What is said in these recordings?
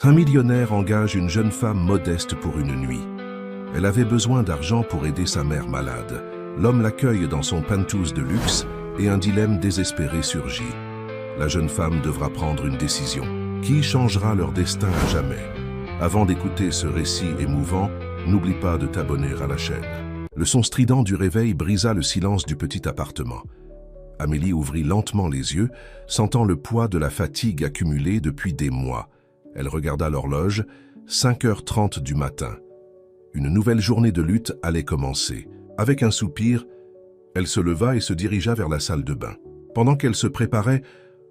Un millionnaire engage une jeune femme modeste pour une nuit. Elle avait besoin d'argent pour aider sa mère malade. L'homme l'accueille dans son penthouse de luxe et un dilemme désespéré surgit. La jeune femme devra prendre une décision. Qui changera leur destin à jamais? Avant d'écouter ce récit émouvant, n'oublie pas de t'abonner à la chaîne. Le son strident du réveil brisa le silence du petit appartement. Amélie ouvrit lentement les yeux, sentant le poids de la fatigue accumulée depuis des mois. Elle regarda l'horloge, 5h30 du matin. Une nouvelle journée de lutte allait commencer. Avec un soupir, elle se leva et se dirigea vers la salle de bain. Pendant qu'elle se préparait,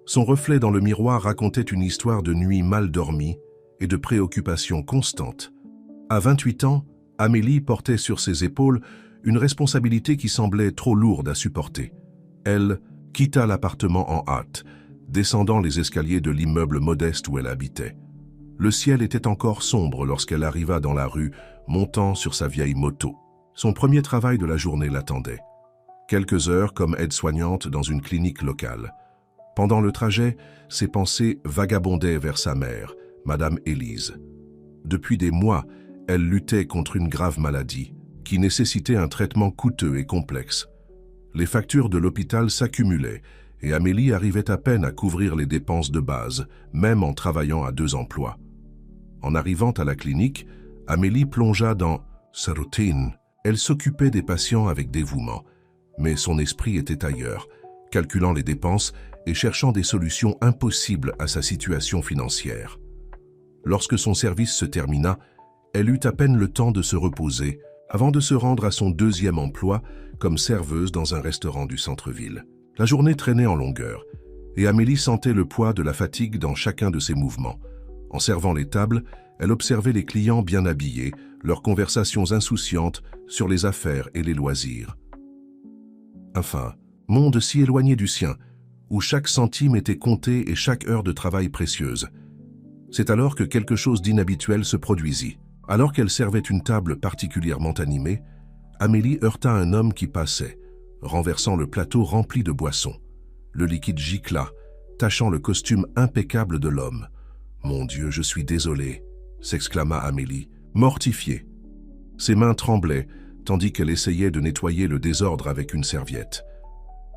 son reflet dans le miroir racontait une histoire de nuit mal dormie et de préoccupations constantes. À 28 ans, Amélie portait sur ses épaules une responsabilité qui semblait trop lourde à supporter. Elle quitta l'appartement en hâte, descendant les escaliers de l'immeuble modeste où elle habitait. Le ciel était encore sombre lorsqu'elle arriva dans la rue, montant sur sa vieille moto. Son premier travail de la journée l'attendait. Quelques heures comme aide-soignante dans une clinique locale. Pendant le trajet, ses pensées vagabondaient vers sa mère, Madame Élise. Depuis des mois, elle luttait contre une grave maladie qui nécessitait un traitement coûteux et complexe. Les factures de l'hôpital s'accumulaient et Amélie arrivait à peine à couvrir les dépenses de base, même en travaillant à 2 emplois. En arrivant à la clinique, Amélie plongea dans sa routine. Elle s'occupait des patients avec dévouement, mais son esprit était ailleurs, calculant les dépenses et cherchant des solutions impossibles à sa situation financière. Lorsque son service se termina, elle eut à peine le temps de se reposer avant de se rendre à son 2e emploi comme serveuse dans un restaurant du centre-ville. La journée traînait en longueur et Amélie sentait le poids de la fatigue dans chacun de ses mouvements. En servant les tables, elle observait les clients bien habillés, leurs conversations insouciantes sur les affaires et les loisirs. Enfin, monde si éloigné du sien, où chaque centime était compté et chaque heure de travail précieuse. C'est alors que quelque chose d'inhabituel se produisit. Alors qu'elle servait une table particulièrement animée, Amélie heurta un homme qui passait, renversant le plateau rempli de boissons. Le liquide gicla, tachant le costume impeccable de l'homme. « Mon Dieu, je suis désolée !» s'exclama Amélie, mortifiée. Ses mains tremblaient, tandis qu'elle essayait de nettoyer le désordre avec une serviette.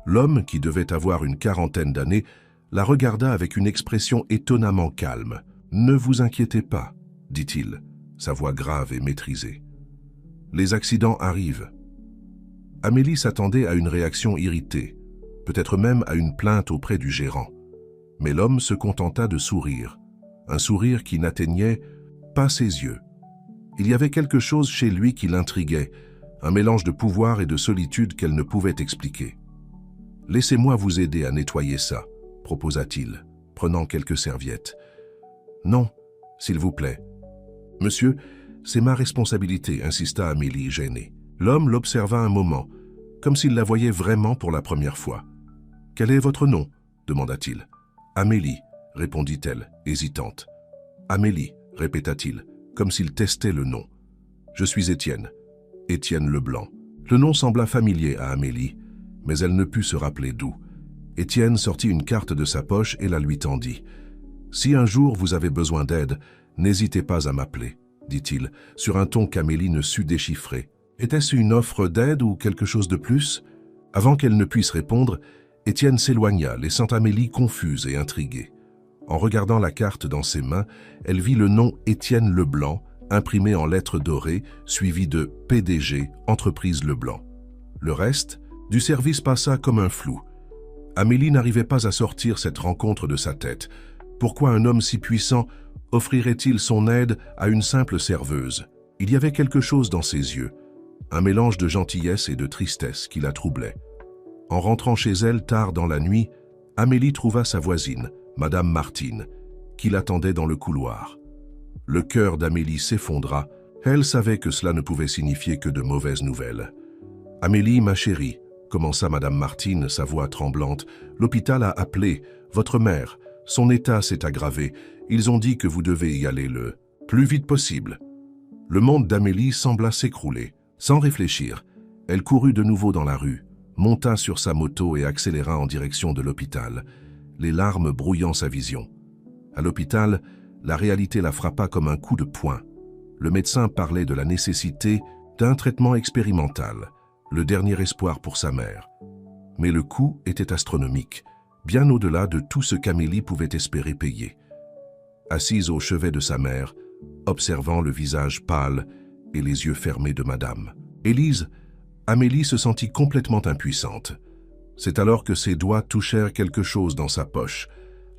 L'homme, qui devait avoir une 40aine d'années, la regarda avec une expression étonnamment calme. « Ne vous inquiétez pas, » dit-il, sa voix grave et maîtrisée. « Les accidents arrivent. » Amélie s'attendait à une réaction irritée, peut-être même à une plainte auprès du gérant. Mais l'homme se contenta de sourire, un sourire qui n'atteignait pas ses yeux. Il y avait quelque chose chez lui qui l'intriguait, un mélange de pouvoir et de solitude qu'elle ne pouvait expliquer. « Laissez-moi vous aider à nettoyer ça, » proposa-t-il, prenant quelques serviettes. « Non, s'il vous plaît. »« Monsieur, c'est ma responsabilité, » insista Amélie, gênée. L'homme l'observa un moment, comme s'il la voyait vraiment pour la première fois. « Quel est votre nom ?» demanda-t-il. « Amélie, » répondit-elle, hésitante. « Amélie, » répéta-t-il, comme s'il testait le nom. « Je suis Étienne, Étienne Leblanc. » Le nom sembla familier à Amélie, mais elle ne put se rappeler d'où. Étienne sortit une carte de sa poche et la lui tendit. « Si un jour vous avez besoin d'aide, n'hésitez pas à m'appeler, » dit-il, sur un ton qu'Amélie ne sut déchiffrer. Était-ce une offre d'aide ou quelque chose de plus? Avant qu'elle ne puisse répondre, Étienne s'éloigna, laissant Amélie confuse et intriguée. En regardant la carte dans ses mains, elle vit le nom Étienne Leblanc, imprimé en lettres dorées, suivi de PDG, Entreprise Leblanc. Le reste, du service passa comme un flou. Amélie n'arrivait pas à sortir cette rencontre de sa tête. Pourquoi un homme si puissant offrirait-il son aide à une simple serveuse? Il y avait quelque chose dans ses yeux, un mélange de gentillesse et de tristesse qui la troublait. En rentrant chez elle tard dans la nuit, Amélie trouva sa voisine, Madame Martine, qui l'attendait dans le couloir. Le cœur d'Amélie s'effondra. Elle savait que cela ne pouvait signifier que de mauvaises nouvelles. « Amélie, ma chérie, » commença Madame Martine, sa voix tremblante, « l'hôpital a appelé. Votre mère, son état s'est aggravé. Ils ont dit que vous devez y aller le plus vite possible. » Le monde d'Amélie sembla s'écrouler. Sans réfléchir, elle courut de nouveau dans la rue, monta sur sa moto et accéléra en direction de l'hôpital, les larmes brouillant sa vision. À l'hôpital, la réalité la frappa comme un coup de poing. Le médecin parlait de la nécessité d'un traitement expérimental, le dernier espoir pour sa mère. Mais le coût était astronomique, bien au-delà de tout ce qu'Amélie pouvait espérer payer. Assise au chevet de sa mère, observant le visage pâle et les yeux fermés de madame Élise, Amélie se sentit complètement impuissante. C'est alors que ses doigts touchèrent quelque chose dans sa poche,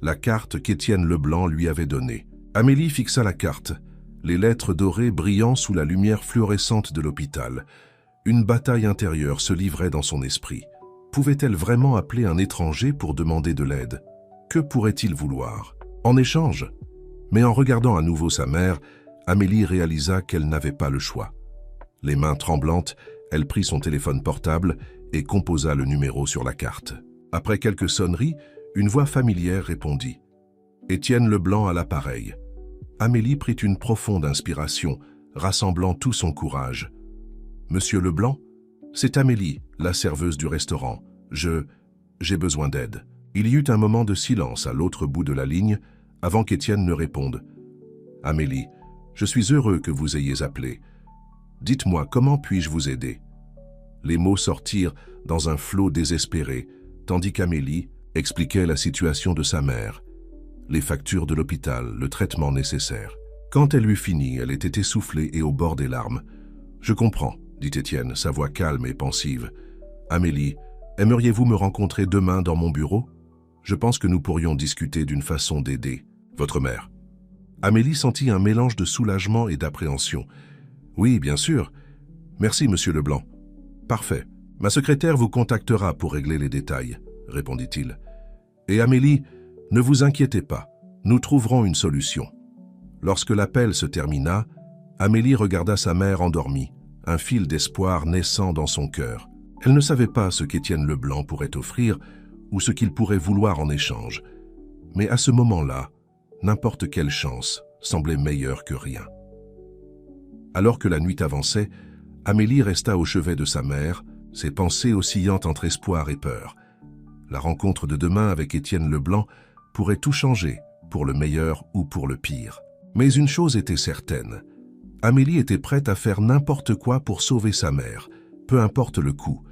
la carte qu'Étienne Leblanc lui avait donnée. Amélie fixa la carte, les lettres dorées brillant sous la lumière fluorescente de l'hôpital. Une bataille intérieure se livrait dans son esprit. Pouvait-elle vraiment appeler un étranger pour demander de l'aide? Que pourrait-il vouloir? En échange? Mais en regardant à nouveau sa mère, Amélie réalisa qu'elle n'avait pas le choix. Les mains tremblantes, elle prit son téléphone portable et composa le numéro sur la carte. Après quelques sonneries, une voix familière répondit. Étienne Leblanc à l'appareil. Amélie prit une profonde inspiration, rassemblant tout son courage. « Monsieur Leblanc, c'est Amélie, la serveuse du restaurant. J'ai besoin d'aide. » Il y eut un moment de silence à l'autre bout de la ligne, avant qu'Étienne ne réponde. « Amélie, je suis heureux que vous ayez appelé. Dites-moi, comment puis-je vous aider ?» Les mots sortirent dans un flot désespéré, tandis qu'Amélie expliquait la situation de sa mère, les factures de l'hôpital, le traitement nécessaire. Quand elle eut fini, elle était essoufflée et au bord des larmes. « Je comprends, » dit Étienne, sa voix calme et pensive. « Amélie, aimeriez-vous me rencontrer demain dans mon bureau? Je pense que nous pourrions discuter d'une façon d'aider votre mère. » Amélie sentit un mélange de soulagement et d'appréhension. « Oui, bien sûr. Merci, monsieur Leblanc. »« Parfait. Ma secrétaire vous contactera pour régler les détails, » répondit-il. « Et Amélie, ne vous inquiétez pas, nous trouverons une solution. » Lorsque l'appel se termina, Amélie regarda sa mère endormie, un fil d'espoir naissant dans son cœur. Elle ne savait pas ce qu'Étienne Leblanc pourrait offrir ou ce qu'il pourrait vouloir en échange. Mais à ce moment-là, n'importe quelle chance semblait meilleure que rien. Alors que la nuit avançait, Amélie resta au chevet de sa mère, ses pensées oscillant entre espoir et peur. La rencontre de demain avec Étienne Leblanc pourrait tout changer, pour le meilleur ou pour le pire. Mais une chose était certaine, Amélie était prête à faire n'importe quoi pour sauver sa mère, peu importe le coût.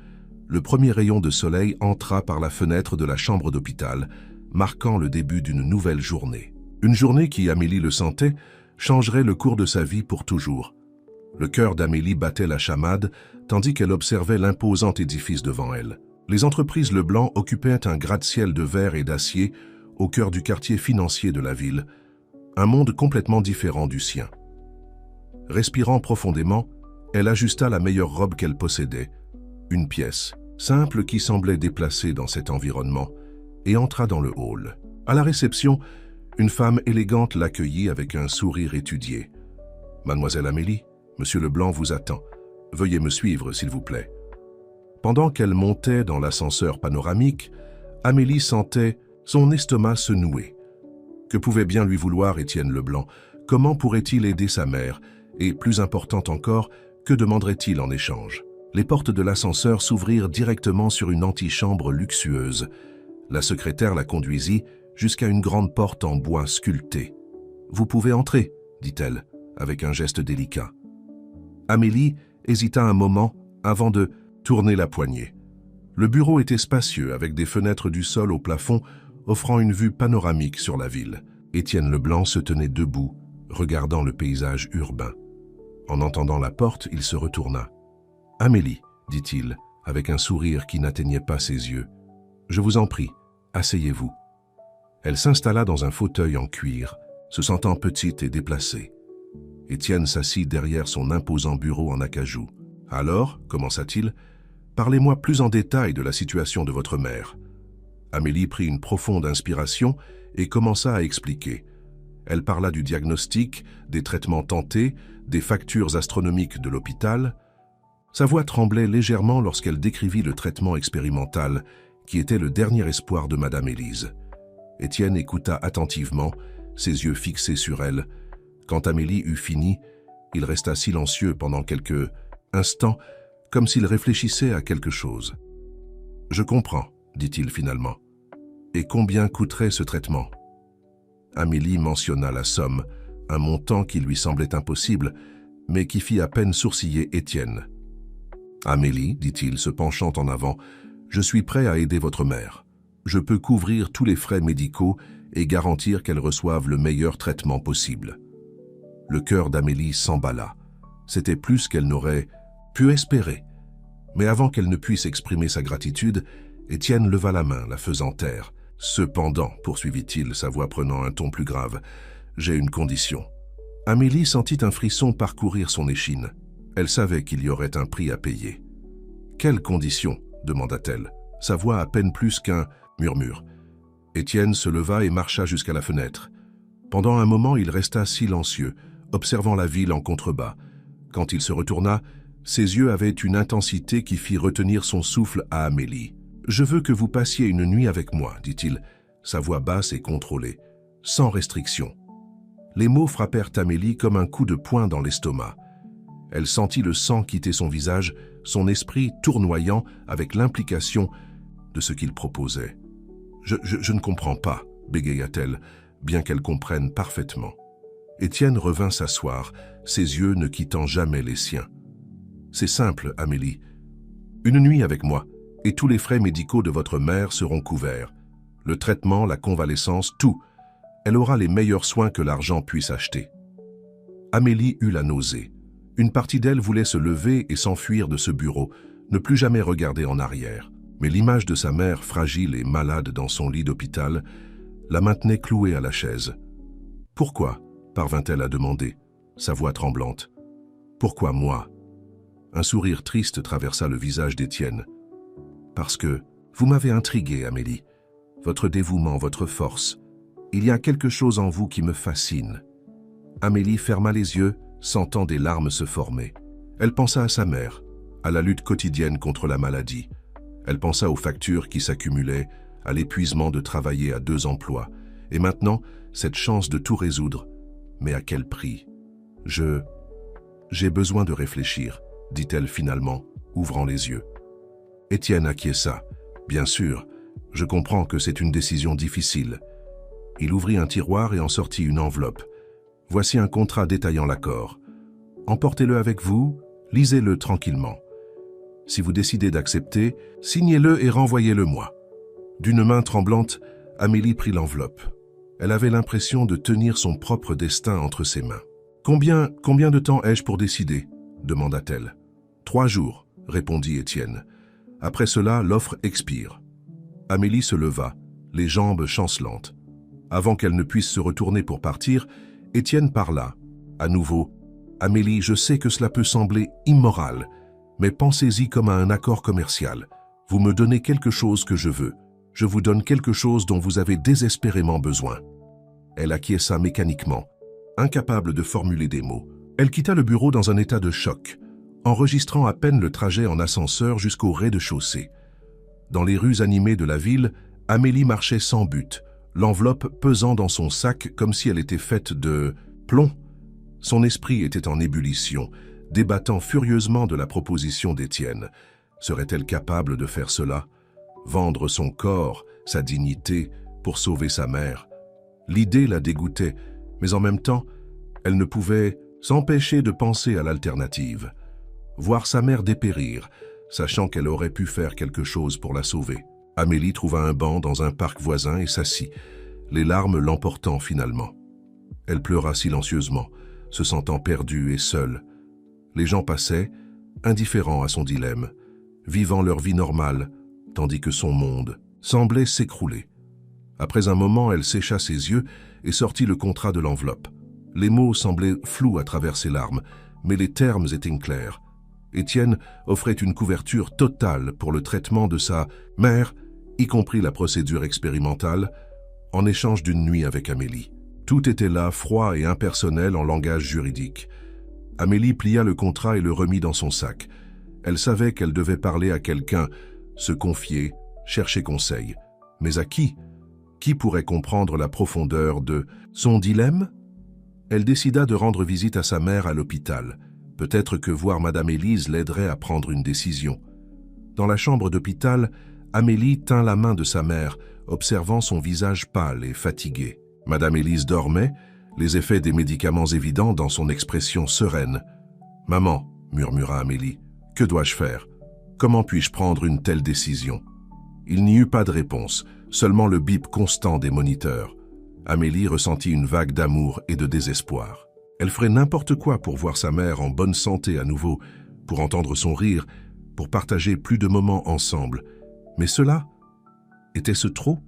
Le premier rayon de soleil entra par la fenêtre de la chambre d'hôpital, marquant le début d'une nouvelle journée. Une journée qui, Amélie le sentait, changerait le cours de sa vie pour toujours. Le cœur d'Amélie battait la chamade, tandis qu'elle observait l'imposant édifice devant elle. Les entreprises Leblanc occupaient un gratte-ciel de verre et d'acier au cœur du quartier financier de la ville, un monde complètement différent du sien. Respirant profondément, elle ajusta la meilleure robe qu'elle possédait, une pièce, simple qui semblait déplacée dans cet environnement, et entra dans le hall. À la réception, une femme élégante l'accueillit avec un sourire étudié. « Mademoiselle Amélie, Monsieur Leblanc vous attend. Veuillez me suivre, s'il vous plaît. » Pendant qu'elle montait dans l'ascenseur panoramique, Amélie sentait son estomac se nouer. Que pouvait bien lui vouloir Étienne Leblanc? Comment pourrait-il aider sa mère? Et plus important encore, que demanderait-il en échange? Les portes de l'ascenseur s'ouvrirent directement sur une antichambre luxueuse. La secrétaire la conduisit jusqu'à une grande porte en bois sculpté. « Vous pouvez entrer, » dit-elle, avec un geste délicat. Amélie hésita un moment avant de tourner la poignée. Le bureau était spacieux, avec des fenêtres du sol au plafond, offrant une vue panoramique sur la ville. Étienne Leblanc se tenait debout, regardant le paysage urbain. En entendant la porte, il se retourna. « Amélie, » dit-il, avec un sourire qui n'atteignait pas ses yeux. « Je vous en prie, asseyez-vous. » Elle s'installa dans un fauteuil en cuir, se sentant petite et déplacée. Étienne s'assit derrière son imposant bureau en acajou. « Alors, commença-t-il, parlez-moi plus en détail de la situation de votre mère. » Amélie prit une profonde inspiration et commença à expliquer. Elle parla du diagnostic, des traitements tentés, des factures astronomiques de l'hôpital. Sa voix tremblait légèrement lorsqu'elle décrivit le traitement expérimental, qui était le dernier espoir de Madame Élise. Étienne écouta attentivement, ses yeux fixés sur elle. Quand Amélie eut fini, il resta silencieux pendant quelques instants, comme s'il réfléchissait à quelque chose. « Je comprends, dit-il finalement. Et combien coûterait ce traitement ? » Amélie mentionna la somme, un montant qui lui semblait impossible, mais qui fit à peine sourciller Étienne. « Amélie, dit-il, se penchant en avant, je suis prêt à aider votre mère. Je peux couvrir tous les frais médicaux et garantir qu'elle reçoive le meilleur traitement possible. » Le cœur d'Amélie s'emballa. C'était plus qu'elle n'aurait pu espérer. Mais avant qu'elle ne puisse exprimer sa gratitude, Étienne leva la main, la faisant taire. « Cependant, poursuivit-il, sa voix prenant un ton plus grave, j'ai une condition. » Amélie sentit un frisson parcourir son échine. Elle savait qu'il y aurait un prix à payer. « Quelle condition ?» demanda-t-elle, sa voix à peine plus qu'un murmure. Étienne se leva et marcha jusqu'à la fenêtre. Pendant un moment, il resta silencieux, observant la ville en contrebas. Quand il se retourna, ses yeux avaient une intensité qui fit retenir son souffle à Amélie. « Je veux que vous passiez une nuit avec moi, dit-il, sa voix basse et contrôlée, sans restriction. » Les mots frappèrent Amélie comme un coup de poing dans l'estomac. Elle sentit le sang quitter son visage, son esprit tournoyant avec l'implication de ce qu'il proposait. « Je ne comprends pas, » bégaya-t-elle, bien qu'elle comprenne parfaitement. Étienne revint s'asseoir, ses yeux ne quittant jamais les siens. « C'est simple, Amélie. Une nuit avec moi, et tous les frais médicaux de votre mère seront couverts. Le traitement, la convalescence, tout. Elle aura les meilleurs soins que l'argent puisse acheter. » Amélie eut la nausée. Une partie d'elle voulait se lever et s'enfuir de ce bureau, ne plus jamais regarder en arrière. Mais l'image de sa mère, fragile et malade dans son lit d'hôpital, la maintenait clouée à la chaise. « Pourquoi ?» parvint-elle à demander, sa voix tremblante. « Pourquoi moi ?» Un sourire triste traversa le visage d'Étienne. « Parce que vous m'avez intriguée, Amélie. Votre dévouement, votre force. Il y a quelque chose en vous qui me fascine. » Amélie ferma les yeux, sentant des larmes se former. Elle pensa à sa mère, à la lutte quotidienne contre la maladie. Elle pensa aux factures qui s'accumulaient, à l'épuisement de travailler à 2 emplois, et maintenant, cette chance de tout résoudre. Mais à quel prix? « J'ai besoin de réfléchir, » dit-elle finalement, ouvrant les yeux. Étienne acquiesça. « Bien sûr, je comprends que c'est une décision difficile. » Il ouvrit un tiroir et en sortit une enveloppe. « Voici un contrat détaillant l'accord. Emportez-le avec vous, lisez-le tranquillement. Si vous décidez d'accepter, signez-le et renvoyez-le-moi. » D'une main tremblante, Amélie prit l'enveloppe. Elle avait l'impression de tenir son propre destin entre ses mains. « Combien de temps ai-je pour décider ?» demanda-t-elle. « 3 jours, répondit Étienne. Après cela, l'offre expire. » Amélie se leva, les jambes chancelantes. Avant qu'elle ne puisse se retourner pour partir, Étienne parla. À nouveau, « Amélie, je sais que cela peut sembler immoral, mais pensez-y comme à un accord commercial. Vous me donnez quelque chose que je veux. Je vous donne quelque chose dont vous avez désespérément besoin. » Elle acquiesça mécaniquement, incapable de formuler des mots. Elle quitta le bureau dans un état de choc, enregistrant à peine le trajet en ascenseur jusqu'au rez-de-chaussée. Dans les rues animées de la ville, Amélie marchait sans but, l'enveloppe pesant dans son sac comme si elle était faite de plomb. Son esprit était en ébullition, débattant furieusement de la proposition d'Étienne. Serait-elle capable de faire cela? Vendre son corps, sa dignité, pour sauver sa mère? L'idée la dégoûtait, mais en même temps, elle ne pouvait s'empêcher de penser à l'alternative. Voir sa mère dépérir, sachant qu'elle aurait pu faire quelque chose pour la sauver. Amélie trouva un banc dans un parc voisin et s'assit, les larmes l'emportant finalement. Elle pleura silencieusement, se sentant perdue et seule. Les gens passaient, indifférents à son dilemme, vivant leur vie normale, tandis que son monde semblait s'écrouler. Après un moment, elle sécha ses yeux et sortit le contrat de l'enveloppe. Les mots semblaient flous à travers ses larmes, mais les termes étaient clairs. Étienne offrait une couverture totale pour le traitement de sa mère, y compris la procédure expérimentale, en échange d'une nuit avec Amélie. Tout était là, froid et impersonnel en langage juridique. Amélie plia le contrat et le remit dans son sac. Elle savait qu'elle devait parler à quelqu'un, se confier, chercher conseil. Mais à qui? Qui pourrait comprendre la profondeur de son dilemme? Elle décida de rendre visite à sa mère à l'hôpital. Peut-être que voir Madame Élise l'aiderait à prendre une décision. Dans la chambre d'hôpital, Amélie tint la main de sa mère, observant son visage pâle et fatigué. Madame Élise dormait, les effets des médicaments évidents dans son expression sereine. « Maman, » murmura Amélie, « que dois-je faire? Comment puis-je prendre une telle décision ?» Il n'y eut pas de réponse, seulement le bip constant des moniteurs. Amélie ressentit une vague d'amour et de désespoir. Elle ferait n'importe quoi pour voir sa mère en bonne santé à nouveau, pour entendre son rire, pour partager plus de moments ensemble. Mais cela, était-ce trop?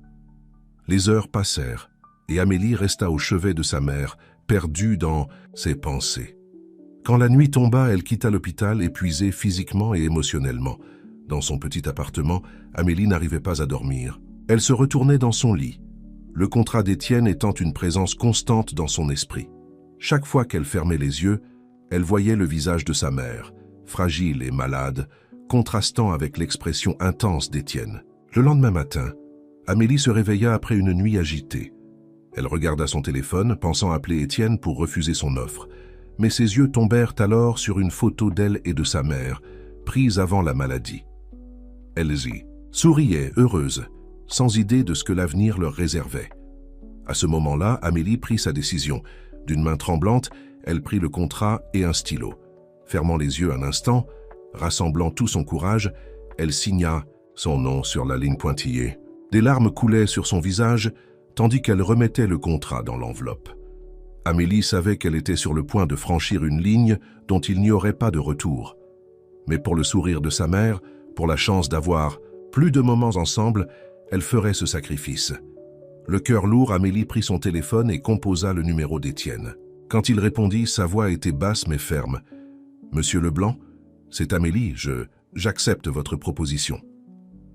Les heures passèrent, et Amélie resta au chevet de sa mère, perdue dans ses pensées. Quand la nuit tomba, elle quitta l'hôpital épuisée physiquement et émotionnellement. Dans son petit appartement, Amélie n'arrivait pas à dormir. Elle se retournait dans son lit, le contrat d'Étienne étant une présence constante dans son esprit. Chaque fois qu'elle fermait les yeux, elle voyait le visage de sa mère, fragile et malade, contrastant avec l'expression intense d'Étienne. Le lendemain matin, Amélie se réveilla après une nuit agitée. Elle regarda son téléphone, pensant appeler Étienne pour refuser son offre. Mais ses yeux tombèrent alors sur une photo d'elle et de sa mère, prise avant la maladie. Elles y souriaient, heureuses, sans idée de ce que l'avenir leur réservait. À ce moment-là, Amélie prit sa décision. D'une main tremblante, elle prit le contrat et un stylo. Fermant les yeux un instant, rassemblant tout son courage, elle signa son nom sur la ligne pointillée. Des larmes coulaient sur son visage, tandis qu'elle remettait le contrat dans l'enveloppe. Amélie savait qu'elle était sur le point de franchir une ligne dont il n'y aurait pas de retour. Mais pour le sourire de sa mère, pour la chance d'avoir plus de moments ensemble, elle ferait ce sacrifice. Le cœur lourd, Amélie prit son téléphone et composa le numéro d'Étienne. Quand il répondit, sa voix était basse mais ferme. « Monsieur Leblanc, c'est Amélie, j'accepte votre proposition. »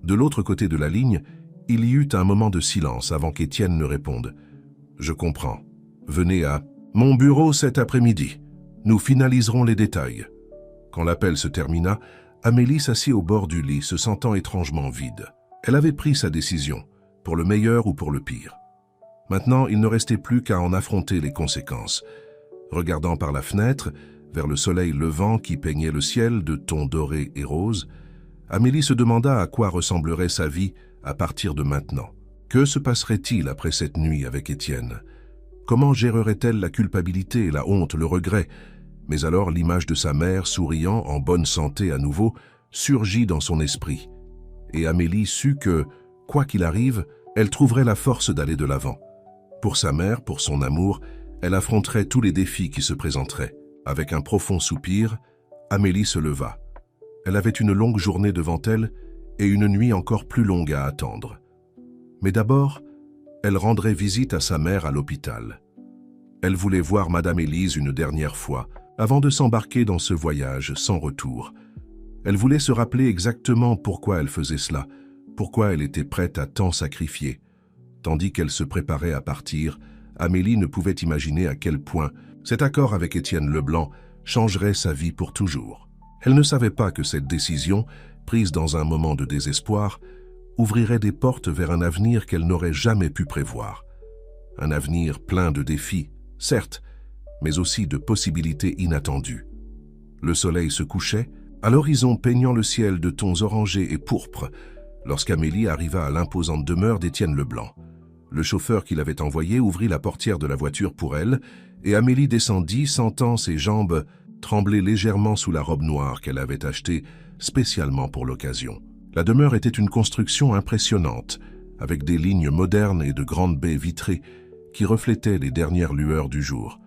De l'autre côté de la ligne, il y eut un moment de silence avant qu'Étienne ne réponde. « Je comprends. Venez à mon bureau cet après-midi. Nous finaliserons les détails. » Quand l'appel se termina, Amélie s'assit au bord du lit, se sentant étrangement vide. Elle avait pris sa décision, pour le meilleur ou pour le pire. Maintenant, il ne restait plus qu'à en affronter les conséquences. Regardant par la fenêtre, vers le soleil levant qui peignait le ciel de tons dorés et roses, Amélie se demanda à quoi ressemblerait sa vie à partir de maintenant. Que se passerait-il après cette nuit avec Étienne? Comment gérerait-elle la culpabilité, la honte, le regret? Mais alors l'image de sa mère, souriant, en bonne santé à nouveau, surgit dans son esprit. Et Amélie sut que, quoi qu'il arrive, elle trouverait la force d'aller de l'avant. Pour sa mère, pour son amour, elle affronterait tous les défis qui se présenteraient. Avec un profond soupir, Amélie se leva. Elle avait une longue journée devant elle et une nuit encore plus longue à attendre. Mais d'abord, elle rendrait visite à sa mère à l'hôpital. Elle voulait voir Madame Élise une dernière fois, avant de s'embarquer dans ce voyage sans retour. Elle voulait se rappeler exactement pourquoi elle faisait cela, pourquoi elle était prête à tant sacrifier. Tandis qu'elle se préparait à partir, Amélie ne pouvait imaginer à quel point cet accord avec Étienne Leblanc changerait sa vie pour toujours. Elle ne savait pas que cette décision, prise dans un moment de désespoir, ouvrirait des portes vers un avenir qu'elle n'aurait jamais pu prévoir. Un avenir plein de défis, certes, mais aussi de possibilités inattendues. Le soleil se couchait, à l'horizon peignant le ciel de tons orangés et pourpres, lorsqu'Amélie arriva à l'imposante demeure d'Étienne Leblanc. Le chauffeur qui l'avait envoyé ouvrit la portière de la voiture pour elle, et Amélie descendit, sentant ses jambes trembler légèrement sous la robe noire qu'elle avait achetée spécialement pour l'occasion. La demeure était une construction impressionnante, avec des lignes modernes et de grandes baies vitrées qui reflétaient les dernières lueurs du jour.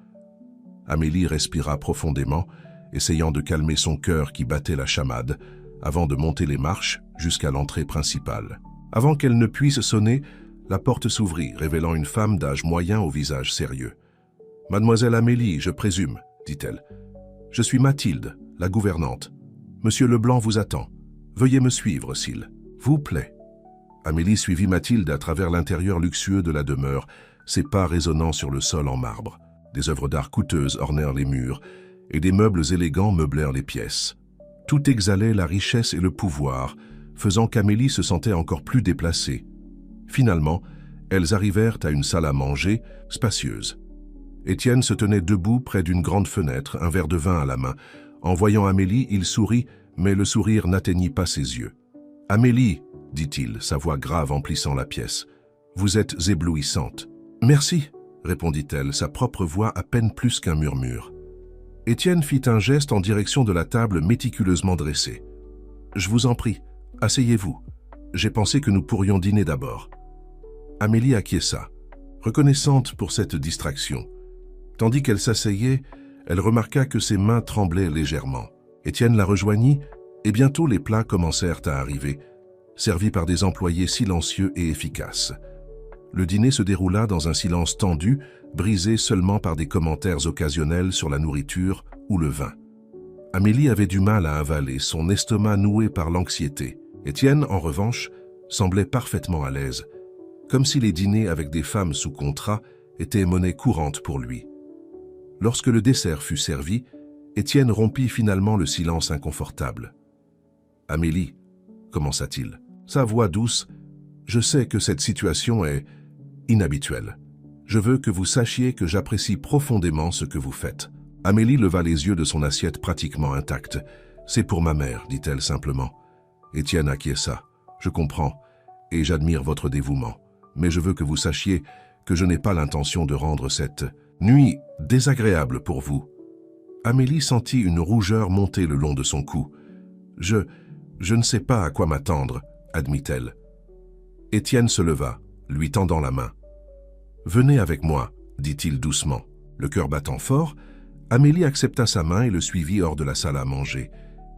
Amélie respira profondément, essayant de calmer son cœur qui battait la chamade, avant de monter les marches jusqu'à l'entrée principale. Avant qu'elle ne puisse sonner, la porte s'ouvrit, révélant une femme d'âge moyen au visage sérieux. « Mademoiselle Amélie, je présume, » dit-elle. « Je suis Mathilde, la gouvernante. Monsieur Leblanc vous attend. Veuillez me suivre, s'il vous plaît. » Amélie suivit Mathilde à travers l'intérieur luxueux de la demeure, ses pas résonnant sur le sol en marbre. Des œuvres d'art coûteuses ornèrent les murs, et des meubles élégants meublèrent les pièces. Tout exhalait la richesse et le pouvoir, faisant qu'Amélie se sentait encore plus déplacée. Finalement, elles arrivèrent à une salle à manger, spacieuse. Étienne se tenait debout près d'une grande fenêtre, un verre de vin à la main. En voyant Amélie, il sourit, mais le sourire n'atteignit pas ses yeux. « Amélie, » dit-il, sa voix grave emplissant la pièce, « vous êtes éblouissante. »« Merci, » répondit-elle, sa propre voix à peine plus qu'un murmure. Étienne fit un geste en direction de la table méticuleusement dressée. « Je vous en prie, asseyez-vous. J'ai pensé que nous pourrions dîner d'abord. » Amélie acquiesça, reconnaissante pour cette distraction. Tandis qu'elle s'asseyait, elle remarqua que ses mains tremblaient légèrement. Étienne la rejoignit et bientôt les plats commencèrent à arriver, servis par des employés silencieux et efficaces. Le dîner se déroula dans un silence tendu, brisé seulement par des commentaires occasionnels sur la nourriture ou le vin. Amélie avait du mal à avaler, son estomac noué par l'anxiété. Étienne, en revanche, semblait parfaitement à l'aise, comme si les dîners avec des femmes sous contrat étaient monnaie courante pour lui. Lorsque le dessert fut servi, Étienne rompit finalement le silence inconfortable. « Amélie, » commença-t-il, sa voix douce, « je sais que cette situation est inhabituelle. Je veux que vous sachiez que j'apprécie profondément ce que vous faites. » Amélie leva les yeux de son assiette pratiquement intacte. « C'est pour ma mère, dit-elle simplement. » Étienne acquiesça. « Je comprends, et j'admire votre dévouement. Mais je veux que vous sachiez que je n'ai pas l'intention de rendre cette nuit désagréable pour vous. » Amélie sentit une rougeur monter le long de son cou. « Je ne sais pas à quoi m'attendre, » admit-elle. Étienne se leva, lui tendant la main. « Venez avec moi, » dit-il doucement. Le cœur battant fort, Amélie accepta sa main et le suivit hors de la salle à manger.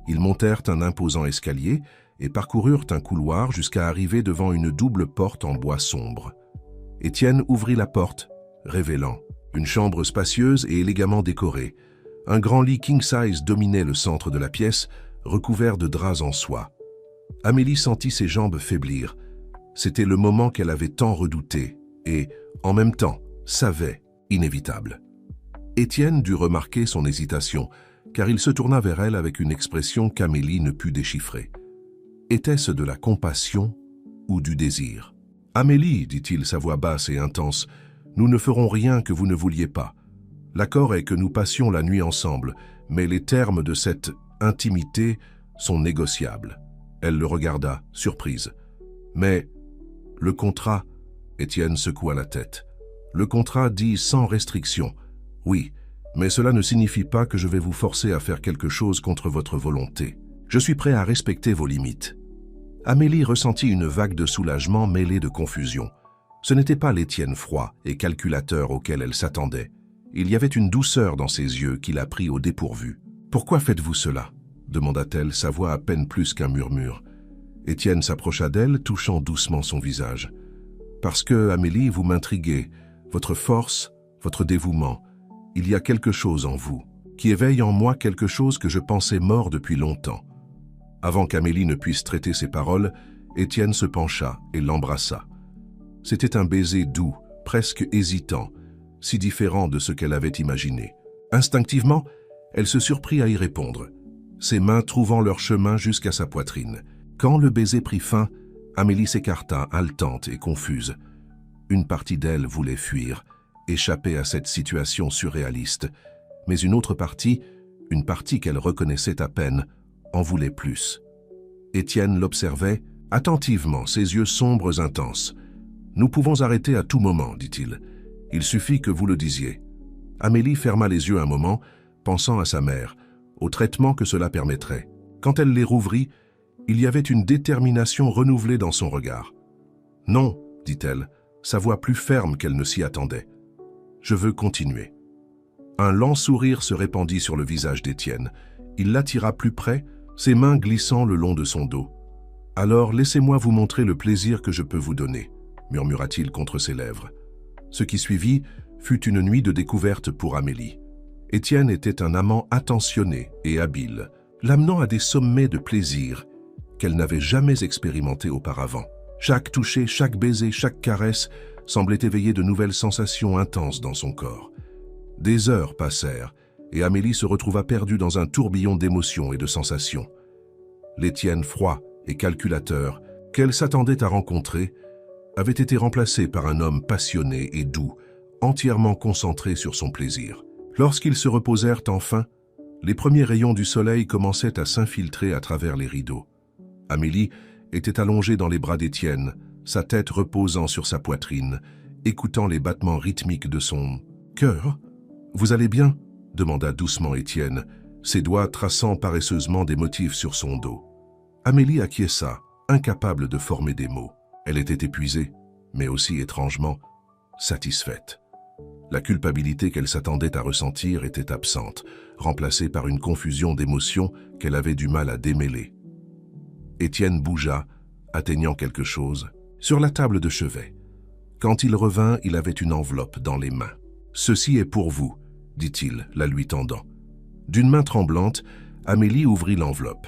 Ils montèrent un imposant escalier et parcoururent un couloir jusqu'à arriver devant une double porte en bois sombre. Étienne ouvrit la porte, révélant une chambre spacieuse et élégamment décorée. Un grand lit king-size dominait le centre de la pièce, recouvert de draps en soie. Amélie sentit ses jambes faiblir. C'était le moment qu'elle avait tant redouté et, en même temps, savait inévitable. Étienne dut remarquer son hésitation, car il se tourna vers elle avec une expression qu'Amélie ne put déchiffrer. Était-ce de la compassion ou du désir? « Amélie, dit-il, sa voix basse et intense, nous ne ferons rien que vous ne vouliez pas. L'accord est que nous passions la nuit ensemble, mais les termes de cette intimité sont négociables. » Elle le regarda, surprise. « Mais le contrat, » Étienne secoua la tête. « Le contrat dit sans restriction. Oui, mais cela ne signifie pas que je vais vous forcer à faire quelque chose contre votre volonté. Je suis prêt à respecter vos limites. » Amélie ressentit une vague de soulagement mêlée de confusion. Ce n'était pas l'Étienne froid et calculateur auquel elle s'attendait. Il y avait une douceur dans ses yeux qui la prit au dépourvu. « Pourquoi faites-vous cela ?» demanda-t-elle, sa voix à peine plus qu'un murmure. Étienne s'approcha d'elle, touchant doucement son visage. « Parce que, Amélie, vous m'intriguez. Votre force, votre dévouement. Il y a quelque chose en vous, qui éveille en moi quelque chose que je pensais mort depuis longtemps. » Avant qu'Amélie ne puisse traiter ses paroles, Étienne se pencha et l'embrassa. C'était un baiser doux, presque hésitant, si différent de ce qu'elle avait imaginé. Instinctivement, elle se surprit à y répondre, ses mains trouvant leur chemin jusqu'à sa poitrine. Quand le baiser prit fin, Amélie s'écarta, haletante et confuse. Une partie d'elle voulait fuir, échapper à cette situation surréaliste, mais une autre partie, une partie qu'elle reconnaissait à peine, en voulait plus. Étienne l'observait attentivement, ses yeux sombres intenses. « Nous pouvons arrêter à tout moment, dit-il. Il suffit que vous le disiez. » Amélie ferma les yeux un moment, pensant à sa mère, au traitement que cela permettrait. Quand elle les rouvrit, il y avait une détermination renouvelée dans son regard. « Non, » dit-elle, sa voix plus ferme qu'elle ne s'y attendait. « Je veux continuer. » Un lent sourire se répandit sur le visage d'Étienne. Il l'attira plus près, ses mains glissant le long de son dos. « Alors laissez-moi vous montrer le plaisir que je peux vous donner, » murmura-t-il contre ses lèvres. Ce qui suivit fut une nuit de découverte pour Amélie. Étienne était un amant attentionné et habile, l'amenant à des sommets de plaisir qu'elle n'avait jamais expérimentés auparavant. Chaque toucher, chaque baiser, chaque caresse semblait éveiller de nouvelles sensations intenses dans son corps. Des heures passèrent, et Amélie se retrouva perdue dans un tourbillon d'émotions et de sensations. L'Étienne froid et calculateur, qu'elle s'attendait à rencontrer, avait été remplacé par un homme passionné et doux, entièrement concentré sur son plaisir. Lorsqu'ils se reposèrent enfin, les premiers rayons du soleil commençaient à s'infiltrer à travers les rideaux. Amélie était allongée dans les bras d'Étienne, sa tête reposant sur sa poitrine, écoutant les battements rythmiques de son cœur. « Vous allez bien ?» demanda doucement Étienne, ses doigts traçant paresseusement des motifs sur son dos. Amélie acquiesça, incapable de former des mots. Elle était épuisée, mais aussi étrangement satisfaite. La culpabilité qu'elle s'attendait à ressentir était absente, remplacée par une confusion d'émotions qu'elle avait du mal à démêler. Étienne bougea, atteignant quelque chose, sur la table de chevet. Quand il revint, il avait une enveloppe dans les mains. « Ceci est pour vous », dit-il, la lui tendant. D'une main tremblante, Amélie ouvrit l'enveloppe.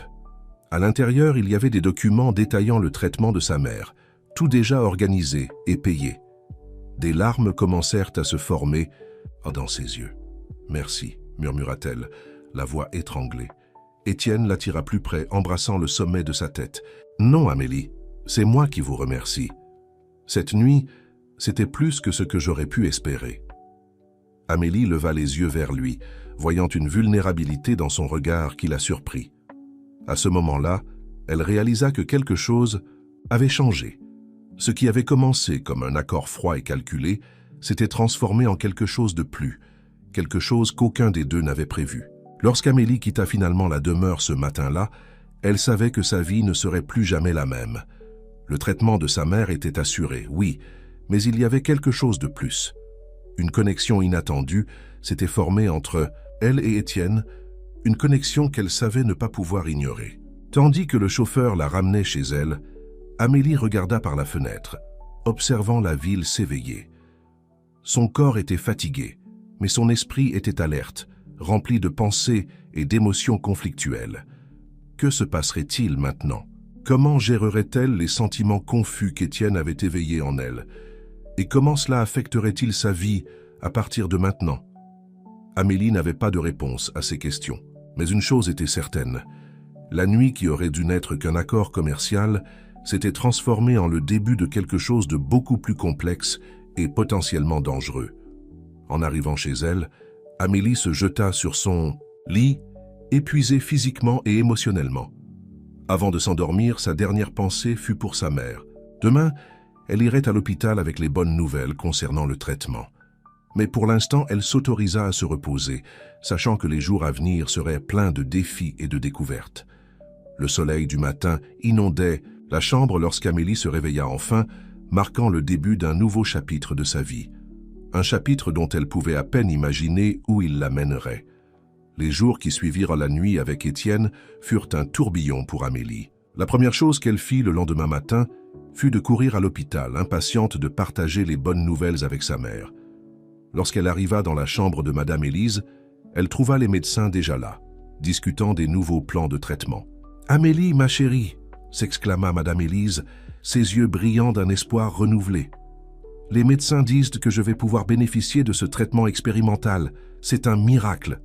À l'intérieur, il y avait des documents détaillant le traitement de sa mère, tout déjà organisé et payé. Des larmes commencèrent à se former dans ses yeux. « Merci », murmura-t-elle, la voix étranglée. Étienne l'attira plus près, embrassant le sommet de sa tête. « Non, Amélie, c'est moi qui vous remercie. Cette nuit, c'était plus que ce que j'aurais pu espérer. » Amélie leva les yeux vers lui, voyant une vulnérabilité dans son regard qui la surprit. À ce moment-là, elle réalisa que quelque chose avait changé. Ce qui avait commencé comme un accord froid et calculé s'était transformé en quelque chose de plus, quelque chose qu'aucun des deux n'avait prévu. Lorsqu'Amélie quitta finalement la demeure ce matin-là, elle savait que sa vie ne serait plus jamais la même. Le traitement de sa mère était assuré, oui, mais il y avait quelque chose de plus. Une connexion inattendue s'était formée entre elle et Étienne, une connexion qu'elle savait ne pas pouvoir ignorer. Tandis que le chauffeur la ramenait chez elle, Amélie regarda par la fenêtre, observant la ville s'éveiller. Son corps était fatigué, mais son esprit était alerte, rempli de pensées et d'émotions conflictuelles. Que se passerait-il maintenant? Comment gérerait-elle les sentiments confus qu'Étienne avait éveillés en elle? Et comment cela affecterait-il sa vie à partir de maintenant? Amélie n'avait pas de réponse à ces questions. Mais une chose était certaine. La nuit qui aurait dû n'être qu'un accord commercial s'était transformée en le début de quelque chose de beaucoup plus complexe et potentiellement dangereux. En arrivant chez elle, Amélie se jeta sur son lit, épuisée physiquement et émotionnellement. Avant de s'endormir, sa dernière pensée fut pour sa mère. Demain, elle irait à l'hôpital avec les bonnes nouvelles concernant le traitement. Mais pour l'instant, elle s'autorisa à se reposer, sachant que les jours à venir seraient pleins de défis et de découvertes. Le soleil du matin inondait la chambre lorsqu'Amélie se réveilla enfin, marquant le début d'un nouveau chapitre de sa vie. Un chapitre dont elle pouvait à peine imaginer où il la mènerait. Les jours qui suivirent la nuit avec Étienne furent un tourbillon pour Amélie. La première chose qu'elle fit le lendemain matin fut de courir à l'hôpital, impatiente de partager les bonnes nouvelles avec sa mère. Lorsqu'elle arriva dans la chambre de Madame Élise, elle trouva les médecins déjà là, discutant des nouveaux plans de traitement. « Amélie, ma chérie !» s'exclama Madame Élise, ses yeux brillants d'un espoir renouvelé. « Les médecins disent que je vais pouvoir bénéficier de ce traitement expérimental. C'est un miracle !»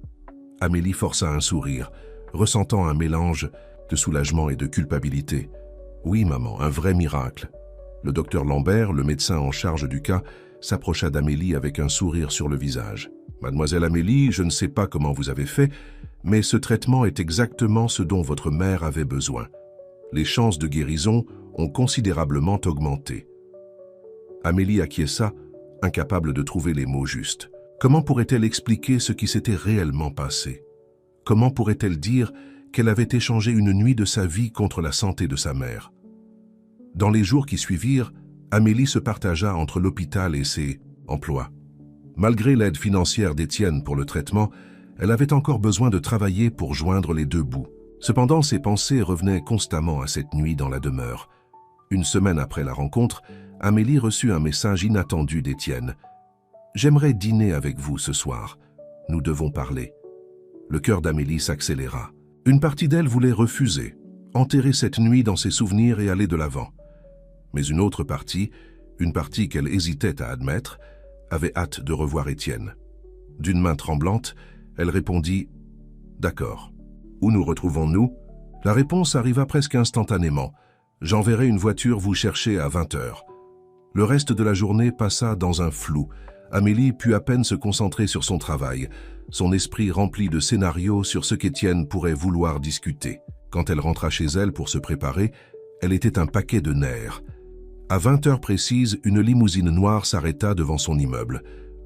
Amélie força un sourire, ressentant un mélange de soulagement et de culpabilité. « Oui, maman, un vrai miracle. » Le docteur Lambert, le médecin en charge du cas, s'approcha d'Amélie avec un sourire sur le visage. « Mademoiselle Amélie, je ne sais pas comment vous avez fait, mais ce traitement est exactement ce dont votre mère avait besoin. Les chances de guérison ont considérablement augmenté. » Amélie acquiesça, incapable de trouver les mots justes. Comment pourrait-elle expliquer ce qui s'était réellement passé? Comment pourrait-elle dire qu'elle avait échangé une nuit de sa vie contre la santé de sa mère? Dans les jours qui suivirent, Amélie se partagea entre l'hôpital et ses emplois. Malgré l'aide financière d'Étienne pour le traitement, elle avait encore besoin de travailler pour joindre les deux bouts. Cependant, ses pensées revenaient constamment à cette nuit dans la demeure. Une semaine après la rencontre, Amélie reçut un message inattendu d'Étienne. « J'aimerais dîner avec vous ce soir. Nous devons parler. » Le cœur d'Amélie s'accéléra. Une partie d'elle voulait refuser, enterrer cette nuit dans ses souvenirs et aller de l'avant. Mais une autre partie, une partie qu'elle hésitait à admettre, avait hâte de revoir Étienne. D'une main tremblante, elle répondit « D'accord. Où nous retrouvons-nous » La réponse arriva presque instantanément. « J'enverrai une voiture vous chercher à 20 h. » Le reste de la journée passa dans un flou. Amélie put à peine se concentrer sur son travail, son esprit rempli de scénarios sur ce qu'Étienne pourrait vouloir discuter. Quand elle rentra chez elle pour se préparer, elle était un paquet de nerfs. À 20 heures précises, une limousine noire s'arrêta devant son immeuble.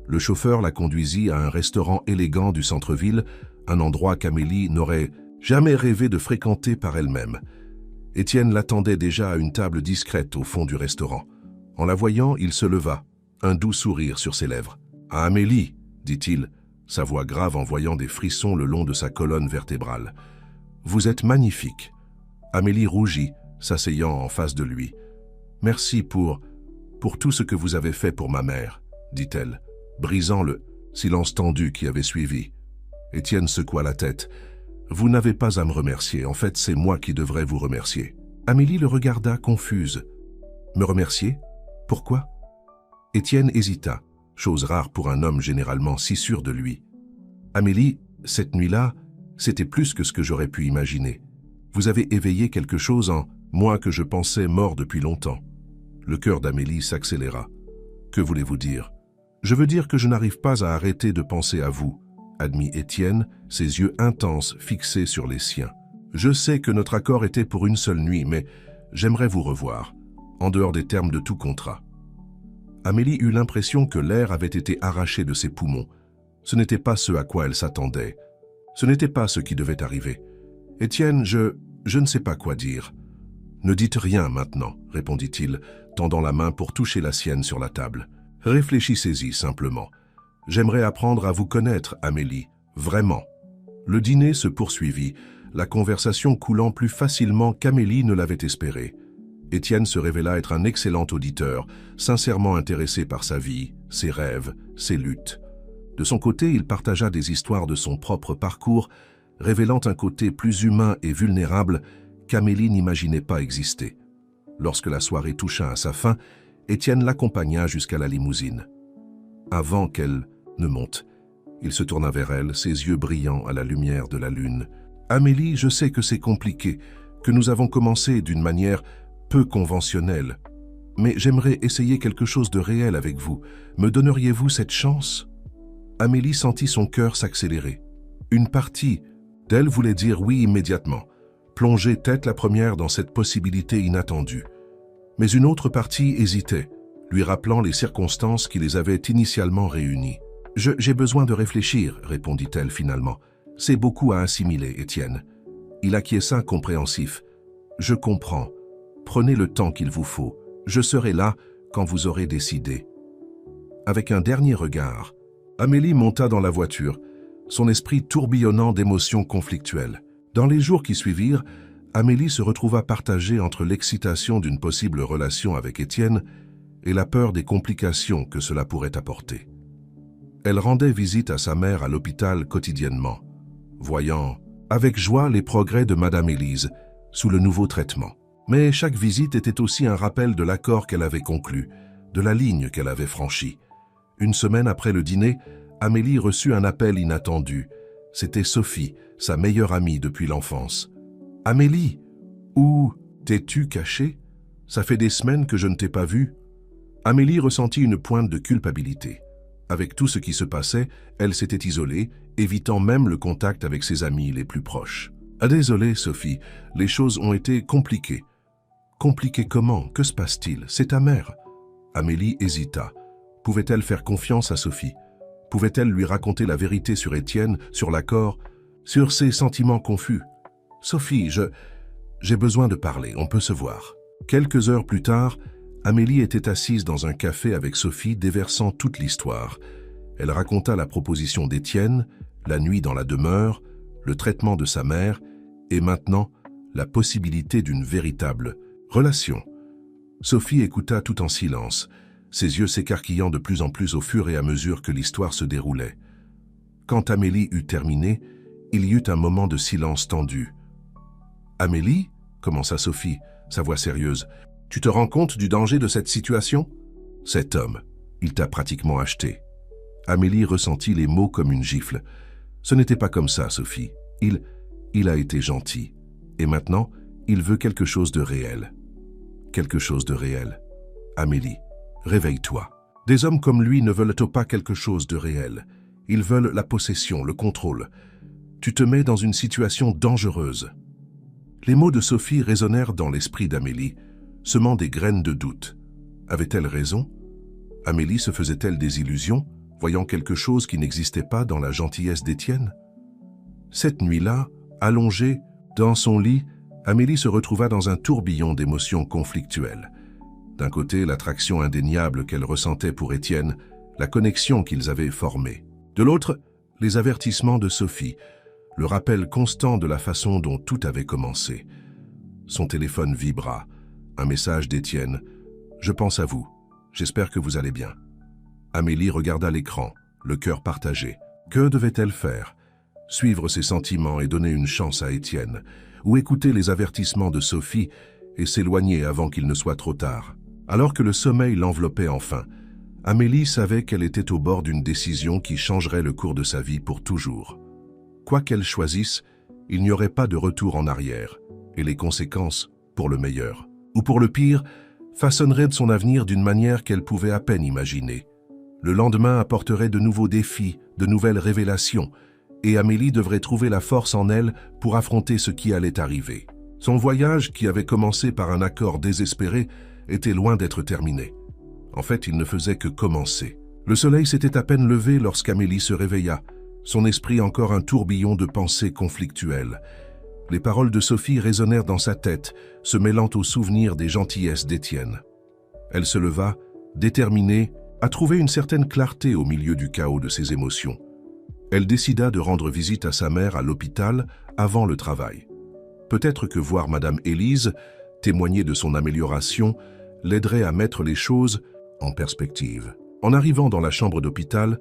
Le chauffeur la conduisit à un restaurant élégant du centre-ville, un endroit qu'Amélie n'aurait jamais rêvé de fréquenter par elle-même. Étienne l'attendait déjà à une table discrète au fond du restaurant. En la voyant, il se leva, un doux sourire sur ses lèvres. « Ah, Amélie !» dit-il, sa voix grave en voyant des frissons le long de sa colonne vertébrale. « Vous êtes magnifique. » Amélie rougit, s'asseyant en face de lui. « Merci pour tout ce que vous avez fait pour ma mère, » dit-elle, brisant le silence tendu qui avait suivi. Étienne secoua la tête. « Vous n'avez pas à me remercier, en fait c'est moi qui devrais vous remercier. » Amélie le regarda confuse. « Me remercier? Pourquoi ?» Étienne hésita, chose rare pour un homme généralement si sûr de lui. « Amélie, cette nuit-là, c'était plus que ce que j'aurais pu imaginer. Vous avez éveillé quelque chose en moi que je pensais mort depuis longtemps. » Le cœur d'Amélie s'accéléra. « Que voulez-vous dire? »« Je veux dire que je n'arrive pas à arrêter de penser à vous, » admit Étienne, ses yeux intenses fixés sur les siens. « Je sais que notre accord était pour une seule nuit, mais j'aimerais vous revoir, en dehors des termes de tout contrat. » Amélie eut l'impression que l'air avait été arraché de ses poumons. Ce n'était pas ce à quoi elle s'attendait. Ce n'était pas ce qui devait arriver. « Étienne, je ne sais pas quoi dire. »« Ne dites rien maintenant, » répondit-il, tendant la main pour toucher la sienne sur la table. « Réfléchissez-y simplement. J'aimerais apprendre à vous connaître, Amélie, vraiment. » Le dîner se poursuivit, la conversation coulant plus facilement qu'Amélie ne l'avait espéré. Étienne se révéla être un excellent auditeur, sincèrement intéressé par sa vie, ses rêves, ses luttes. De son côté, il partagea des histoires de son propre parcours, révélant un côté plus humain et vulnérable qu'Amélie n'imaginait pas exister. Lorsque la soirée toucha à sa fin, Étienne l'accompagna jusqu'à la limousine. Avant qu'elle ne monte, il se tourna vers elle, ses yeux brillants à la lumière de la lune. « Amélie, je sais que c'est compliqué, que nous avons commencé d'une manière peu conventionnelle, mais j'aimerais essayer quelque chose de réel avec vous. Me donneriez-vous cette chance ?» Amélie sentit son cœur s'accélérer. Une partie d'elle voulait dire oui immédiatement, plonger tête la première dans cette possibilité inattendue. Mais une autre partie hésitait, lui rappelant les circonstances qui les avaient initialement réunis. « J'ai besoin de réfléchir, » répondit-elle finalement. « C'est beaucoup à assimiler, Étienne. » Il acquiesça compréhensif. « Je comprends. Prenez le temps qu'il vous faut. Je serai là quand vous aurez décidé. » Avec un dernier regard, Amélie monta dans la voiture, son esprit tourbillonnant d'émotions conflictuelles. Dans les jours qui suivirent, Amélie se retrouva partagée entre l'excitation d'une possible relation avec Étienne et la peur des complications que cela pourrait apporter. Elle rendait visite à sa mère à l'hôpital quotidiennement, voyant avec joie les progrès de Madame Élise sous le nouveau traitement. Mais chaque visite était aussi un rappel de l'accord qu'elle avait conclu, de la ligne qu'elle avait franchie. Une semaine après le dîner, Amélie reçut un appel inattendu. C'était Sophie, sa meilleure amie depuis l'enfance. « Amélie, où t'es-tu cachée? Ça fait des semaines que je ne t'ai pas vue. » Amélie ressentit une pointe de culpabilité. Avec tout ce qui se passait, elle s'était isolée, évitant même le contact avec ses amis les plus proches. « Ah, désolée, Sophie, les choses ont été compliquées. » « Compliquées comment? Que se passe-t-il? C'est ta mère. » Amélie hésita. Pouvait-elle faire confiance à Sophie? Pouvait-elle lui raconter la vérité sur Étienne, sur l'accord, sur ses sentiments confus? « Sophie, j'ai besoin de parler, on peut se voir. » Quelques heures plus tard, Amélie était assise dans un café avec Sophie, déversant toute l'histoire. Elle raconta la proposition d'Étienne, la nuit dans la demeure, le traitement de sa mère et maintenant la possibilité d'une véritable relation. Sophie écouta tout en silence, ses yeux s'écarquillant de plus en plus au fur et à mesure que l'histoire se déroulait. Quand Amélie eut terminé, il y eut un moment de silence tendu. « Amélie » commença Sophie, sa voix sérieuse. « Tu te rends compte du danger de cette situation? Cet homme, il t'a pratiquement acheté. » Amélie ressentit les mots comme une gifle. « Ce n'était pas comme ça, Sophie. Il a été gentil. Et maintenant, il veut quelque chose de réel. » Quelque chose de réel. Amélie, réveille-toi. Des hommes comme lui ne veulent pas quelque chose de réel. Ils veulent la possession, le contrôle. Tu te mets dans une situation dangereuse. Les mots de Sophie résonnèrent dans l'esprit d'Amélie, semant des graines de doute. Avait-elle raison? Amélie se faisait-elle des illusions, voyant quelque chose qui n'existait pas dans la gentillesse d'Étienne? Cette nuit-là, allongée, dans son lit, Amélie se retrouva dans un tourbillon d'émotions conflictuelles. D'un côté, l'attraction indéniable qu'elle ressentait pour Étienne, la connexion qu'ils avaient formée. De l'autre, les avertissements de Sophie, le rappel constant de la façon dont tout avait commencé. Son téléphone vibra. Un message d'Étienne. « Je pense à vous. J'espère que vous allez bien. » Amélie regarda l'écran, le cœur partagé. Que devait-elle faire? Suivre ses sentiments et donner une chance à Étienne, ou écouter les avertissements de Sophie et s'éloigner avant qu'il ne soit trop tard? Alors que le sommeil l'enveloppait enfin, Amélie savait qu'elle était au bord d'une décision qui changerait le cours de sa vie pour toujours. Quoi qu'elle choisisse, il n'y aurait pas de retour en arrière, et les conséquences, pour le meilleur ou pour le pire, façonneraient de son avenir d'une manière qu'elle pouvait à peine imaginer. Le lendemain apporterait de nouveaux défis, de nouvelles révélations, et Amélie devrait trouver la force en elle pour affronter ce qui allait arriver. Son voyage, qui avait commencé par un accord désespéré, était loin d'être terminé. En fait, il ne faisait que commencer. Le soleil s'était à peine levé lorsqu'Amélie se réveilla, son esprit encore un tourbillon de pensées conflictuelles. Les paroles de Sophie résonnèrent dans sa tête, se mêlant aux souvenirs des gentillesses d'Étienne. Elle se leva, déterminée, à trouver une certaine clarté au milieu du chaos de ses émotions. Elle décida de rendre visite à sa mère à l'hôpital avant le travail. Peut-être que voir Madame Élise, témoigner de son amélioration, l'aiderait à mettre les choses en perspective. En arrivant dans la chambre d'hôpital,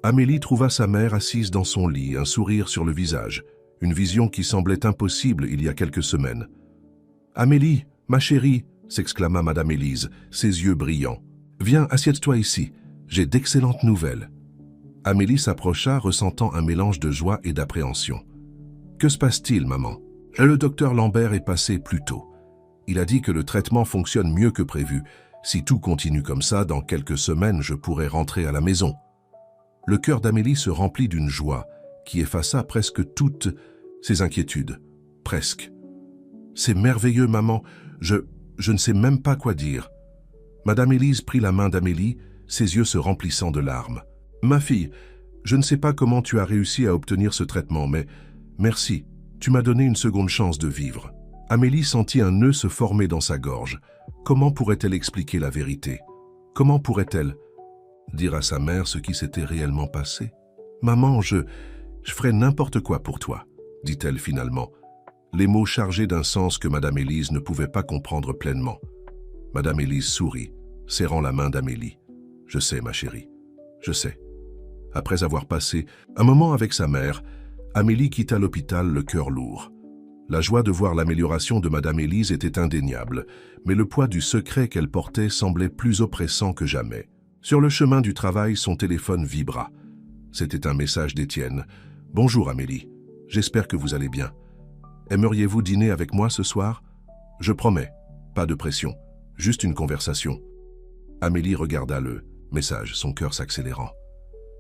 Amélie trouva sa mère assise dans son lit, un sourire sur le visage, une vision qui semblait impossible il y a quelques semaines. « Amélie, ma chérie !» s'exclama Madame Élise, ses yeux brillants. « Viens, assieds-toi ici, j'ai d'excellentes nouvelles. » Amélie s'approcha, ressentant un mélange de joie et d'appréhension. « Que se passe-t-il, maman ? Le docteur Lambert est passé plus tôt. Il a dit que le traitement fonctionne mieux que prévu. Si tout continue comme ça, dans quelques semaines, je pourrai rentrer à la maison. » Le cœur d'Amélie se remplit d'une joie qui effaça presque toutes ses inquiétudes. Presque. « C'est merveilleux, maman. Je ne sais même pas quoi dire. » Madame Élise prit la main d'Amélie, ses yeux se remplissant de larmes. « Ma fille, je ne sais pas comment tu as réussi à obtenir ce traitement, mais merci, tu m'as donné une seconde chance de vivre. » Amélie sentit un nœud se former dans sa gorge. Comment pourrait-elle expliquer la vérité? Comment pourrait-elle dire à sa mère ce qui s'était réellement passé? « Maman, je ferai n'importe quoi pour toi, » dit-elle finalement, les mots chargés d'un sens que Madame Élise ne pouvait pas comprendre pleinement. Madame Élise sourit, serrant la main d'Amélie. « Je sais, ma chérie, je sais. » Après avoir passé un moment avec sa mère, Amélie quitta l'hôpital le cœur lourd. La joie de voir l'amélioration de Madame Élise était indéniable, mais le poids du secret qu'elle portait semblait plus oppressant que jamais. Sur le chemin du travail, son téléphone vibra. C'était un message d'Étienne. « Bonjour Amélie, j'espère que vous allez bien. Aimeriez-vous dîner avec moi ce soir? Je promets, pas de pression, juste une conversation. » Amélie regarda le message, son cœur s'accélérant.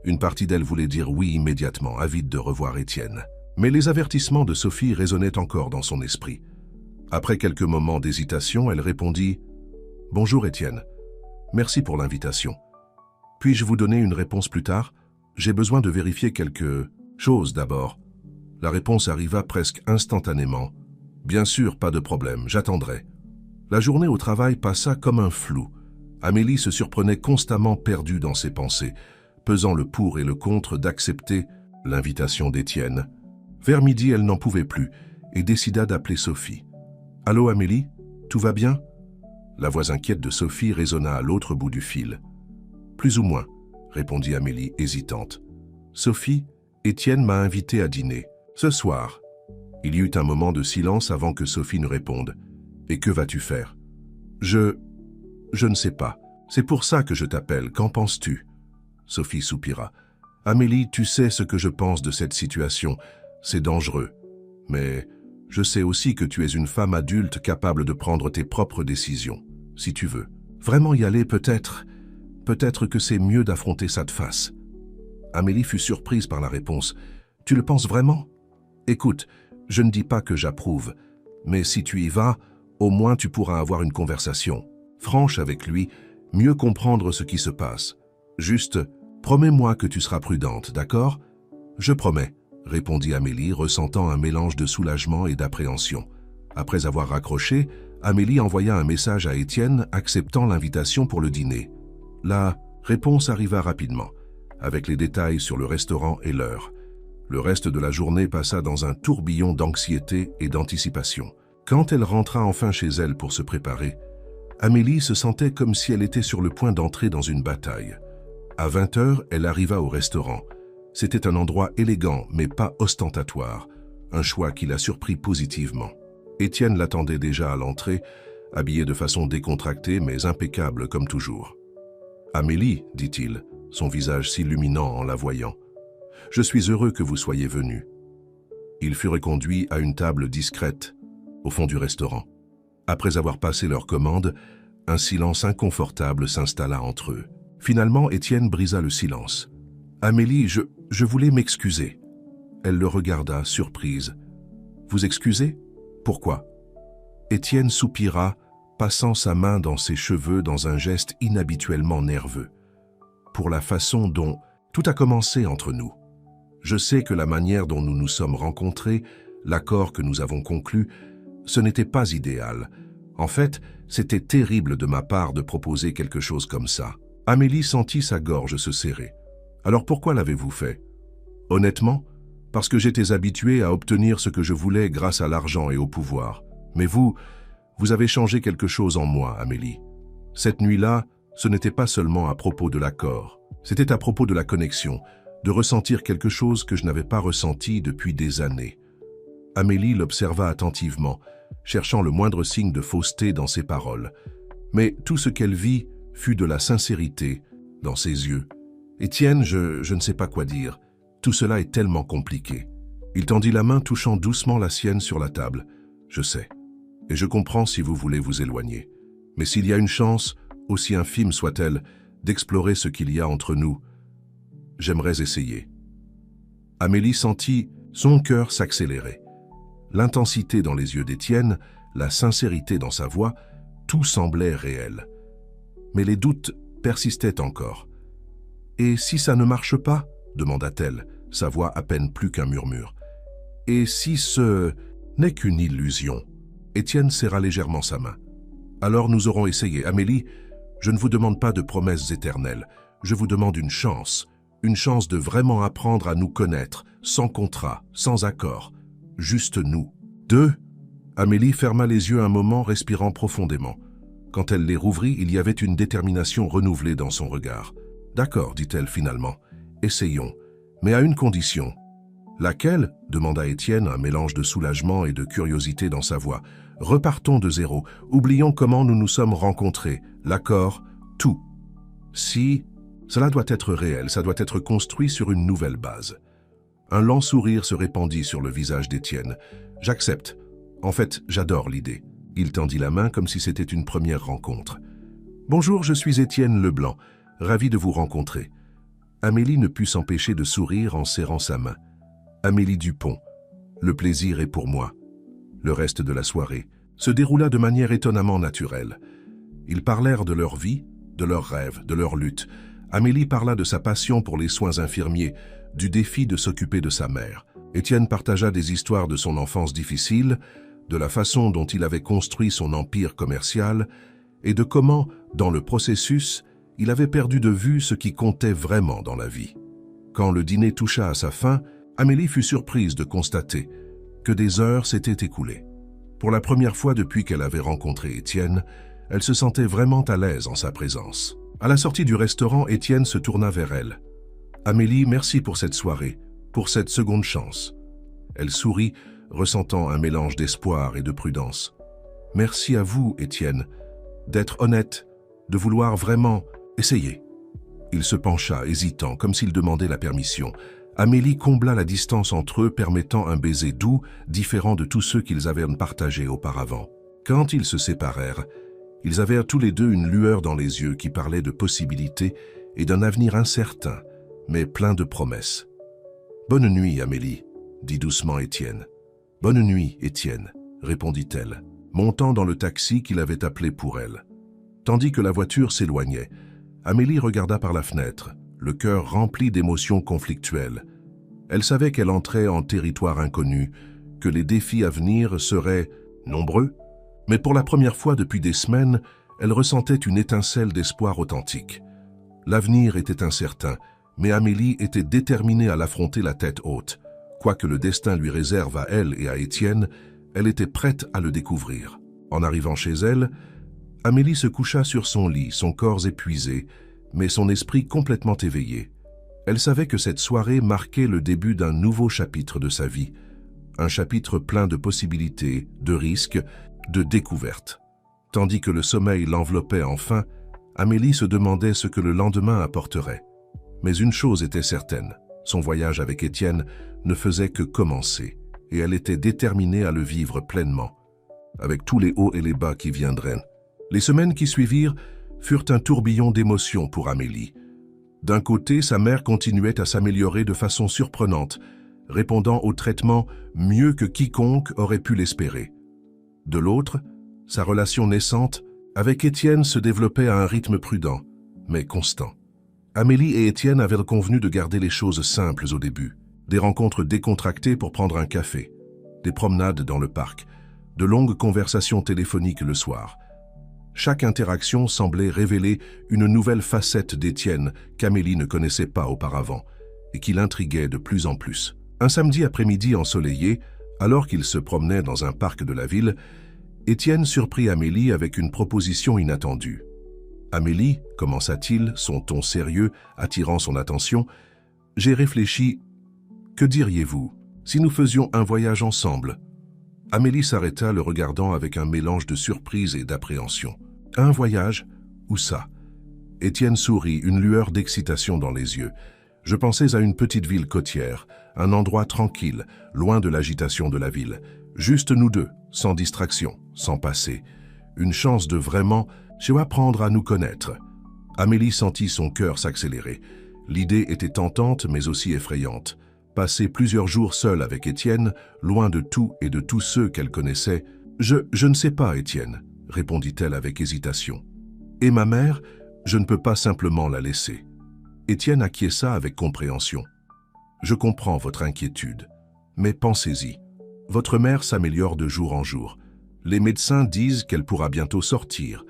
Une partie d'elle voulait dire oui immédiatement, avide de revoir Étienne. Mais les avertissements de Sophie résonnaient encore dans son esprit. Après quelques moments d'hésitation, elle répondit « Bonjour Étienne, merci pour l'invitation. Puis-je vous donner une réponse plus tard? J'ai besoin de vérifier quelque chose d'abord. » La réponse arriva presque instantanément. « Bien sûr, pas de problème, j'attendrai. » La journée au travail passa comme un flou. Amélie se surprenait constamment perdue dans ses pensées, pesant le pour et le contre d'accepter l'invitation d'Étienne. Vers midi, elle n'en pouvait plus et décida d'appeler Sophie. « Allô Amélie, tout va bien ?» La voix inquiète de Sophie résonna à l'autre bout du fil. « Plus ou moins, » répondit Amélie hésitante. « Sophie, Étienne m'a invité à dîner. Ce soir. » Il y eut un moment de silence avant que Sophie ne réponde. « Et que vas-tu faire ?»« Je ne sais pas. C'est pour ça que je t'appelle. Qu'en penses-tu » Sophie soupira. « Amélie, tu sais ce que je pense de cette situation. C'est dangereux. Mais je sais aussi que tu es une femme adulte capable de prendre tes propres décisions, si tu veux. Vraiment y aller, peut-être que c'est mieux d'affronter ça de face. » Amélie fut surprise par la réponse. « Tu le penses vraiment? Écoute, je ne dis pas que j'approuve, mais si tu y vas, au moins tu pourras avoir une conversation franche avec lui mieux comprendre ce qui se passe. Juste, promets-moi que tu seras prudente, d'accord? Je promets, répondit Amélie, ressentant un mélange de soulagement et d'appréhension. Après avoir raccroché, Amélie envoya un message à Étienne acceptant l'invitation pour le dîner. La réponse arriva rapidement, avec les détails sur le restaurant et l'heure. Le reste de la journée passa dans un tourbillon d'anxiété et d'anticipation. Quand elle rentra enfin chez elle pour se préparer, Amélie se sentait comme si elle était sur le point d'entrer dans une bataille. À 20h, elle arriva au restaurant. C'était un endroit élégant, mais pas ostentatoire, un choix qui la surprit positivement. Étienne l'attendait déjà à l'entrée, habillé de façon décontractée mais impeccable comme toujours. « Amélie, dit-il, son visage s'illuminant en la voyant, « je suis heureux que vous soyez venue. » Il fut reconduit à une table discrète, au fond du restaurant. Après avoir passé leur commande, un silence inconfortable s'installa entre eux. Finalement, Étienne brisa le silence. « Amélie, je voulais m'excuser. » Elle le regarda, surprise. « Vous excusez? Pourquoi ?» Étienne soupira, passant sa main dans ses cheveux dans un geste inhabituellement nerveux. « Pour la façon dont tout a commencé entre nous. Je sais que la manière dont nous nous sommes rencontrés, l'accord que nous avons conclu, ce n'était pas idéal. En fait, c'était terrible de ma part de proposer quelque chose comme ça. » Amélie sentit sa gorge se serrer. « Alors pourquoi l'avez-vous fait? » ?»« Honnêtement, parce que j'étais habitué à obtenir ce que je voulais grâce à l'argent et au pouvoir. Mais vous avez changé quelque chose en moi, Amélie. Cette nuit-là, ce n'était pas seulement à propos de l'accord. C'était à propos de la connexion, de ressentir quelque chose que je n'avais pas ressenti depuis des années. » Amélie l'observa attentivement, cherchant le moindre signe de fausseté dans ses paroles. Mais tout ce qu'elle vit fut de la sincérité dans ses yeux. « Étienne, je ne sais pas quoi dire. Tout cela est tellement compliqué. » Il tendit la main touchant doucement la sienne sur la table. « Je sais. Et je comprends si vous voulez vous éloigner. Mais s'il y a une chance, aussi infime soit-elle, d'explorer ce qu'il y a entre nous, j'aimerais essayer. » Amélie sentit son cœur s'accélérer. L'intensité dans les yeux d'Étienne, la sincérité dans sa voix, tout semblait réel. Mais les doutes persistaient encore. « Et si ça ne marche pas ?» demanda-t-elle, sa voix à peine plus qu'un murmure. « Et si ce n'est qu'une illusion ?» Étienne serra légèrement sa main. « Alors nous aurons essayé. Amélie, je ne vous demande pas de promesses éternelles. Je vous demande une chance de vraiment apprendre à nous connaître, sans contrat, sans accord. Juste nous. » Deux. Amélie ferma les yeux un moment, respirant profondément. Quand elle les rouvrit, il y avait une détermination renouvelée dans son regard. « D'accord, dit-elle finalement. Essayons, mais à une condition. »« Laquelle ?» demanda Étienne, un mélange de soulagement et de curiosité dans sa voix. « Repartons de zéro. Oublions comment nous nous sommes rencontrés. L'accord, tout. Si, cela doit être réel, ça doit être construit sur une nouvelle base. » Un lent sourire se répandit sur le visage d'Étienne. « J'accepte. En fait, j'adore l'idée. » Il tendit la main comme si c'était une première rencontre. « Bonjour, je suis Étienne Leblanc. Ravi de vous rencontrer. » Amélie ne put s'empêcher de sourire en serrant sa main. « Amélie Dupont, le plaisir est pour moi. » Le reste de la soirée se déroula de manière étonnamment naturelle. Ils parlèrent de leur vie, de leurs rêves, de leurs luttes. Amélie parla de sa passion pour les soins infirmiers, du défi de s'occuper de sa mère. Étienne partagea des histoires de son enfance difficile, de la façon dont il avait construit son empire commercial et de comment, dans le processus, il avait perdu de vue ce qui comptait vraiment dans la vie. Quand le dîner toucha à sa fin, Amélie fut surprise de constater que des heures s'étaient écoulées. Pour la première fois depuis qu'elle avait rencontré Étienne, elle se sentait vraiment à l'aise en sa présence. À la sortie du restaurant, Étienne se tourna vers elle. « Amélie, merci pour cette soirée, pour cette seconde chance. » Elle sourit, ressentant un mélange d'espoir et de prudence. « Merci à vous, Étienne, d'être honnête, de vouloir vraiment essayer. » Il se pencha, hésitant, comme s'il demandait la permission. Amélie combla la distance entre eux, permettant un baiser doux, différent de tous ceux qu'ils avaient partagés auparavant. Quand ils se séparèrent, ils avaient tous les deux une lueur dans les yeux qui parlait de possibilités et d'un avenir incertain, mais plein de promesses. « Bonne nuit, Amélie, » dit doucement Étienne. « Bonne nuit, Étienne, » répondit-elle, montant dans le taxi qu'il avait appelé pour elle. Tandis que la voiture s'éloignait, Amélie regarda par la fenêtre, le cœur rempli d'émotions conflictuelles. Elle savait qu'elle entrait en territoire inconnu, que les défis à venir seraient nombreux, mais pour la première fois depuis des semaines, elle ressentait une étincelle d'espoir authentique. L'avenir était incertain, mais Amélie était déterminée à l'affronter la tête haute. Quoi que le destin lui réserve à elle et à Étienne, elle était prête à le découvrir. En arrivant chez elle, Amélie se coucha sur son lit, son corps épuisé, mais son esprit complètement éveillé. Elle savait que cette soirée marquait le début d'un nouveau chapitre de sa vie, un chapitre plein de possibilités, de risques, de découvertes. Tandis que le sommeil l'enveloppait enfin, Amélie se demandait ce que le lendemain apporterait. Mais une chose était certaine, son voyage avec Étienne ne faisait que commencer, et elle était déterminée à le vivre pleinement, avec tous les hauts et les bas qui viendraient. Les semaines qui suivirent furent un tourbillon d'émotions pour Amélie. D'un côté, sa mère continuait à s'améliorer de façon surprenante, répondant au traitement mieux que quiconque aurait pu l'espérer. De l'autre, sa relation naissante avec Étienne se développait à un rythme prudent, mais constant. Amélie et Étienne avaient convenu de garder les choses simples au début. Des rencontres décontractées pour prendre un café, des promenades dans le parc, de longues conversations téléphoniques le soir. Chaque interaction semblait révéler une nouvelle facette d'Étienne qu'Amélie ne connaissait pas auparavant et qui l'intriguait de plus en plus. Un samedi après-midi ensoleillé, alors qu'il se promenait dans un parc de la ville, Étienne surprit Amélie avec une proposition inattendue. « Amélie, commença-t-il, son ton sérieux attirant son attention, « j'ai réfléchi. Que diriez-vous si nous faisions un voyage ensemble ?» Amélie s'arrêta, le regardant avec un mélange de surprise et d'appréhension. « Un voyage? Où ça ?» Étienne sourit, une lueur d'excitation dans les yeux. « Je pensais à une petite ville côtière, un endroit tranquille, loin de l'agitation de la ville. Juste nous deux, sans distraction, sans passé. Une chance de vraiment apprendre à nous connaître. » Amélie sentit son cœur s'accélérer. L'idée était tentante, mais aussi effrayante. Passer plusieurs jours seule avec Étienne, loin de tout et de tous ceux qu'elle connaissait. « Je ne sais pas, Étienne, » répondit-elle avec hésitation. « Et ma mère, je ne peux pas simplement la laisser. » Étienne acquiesça avec compréhension. « Je comprends votre inquiétude, mais pensez-y. Votre mère s'améliore de jour en jour. Les médecins disent qu'elle pourra bientôt sortir.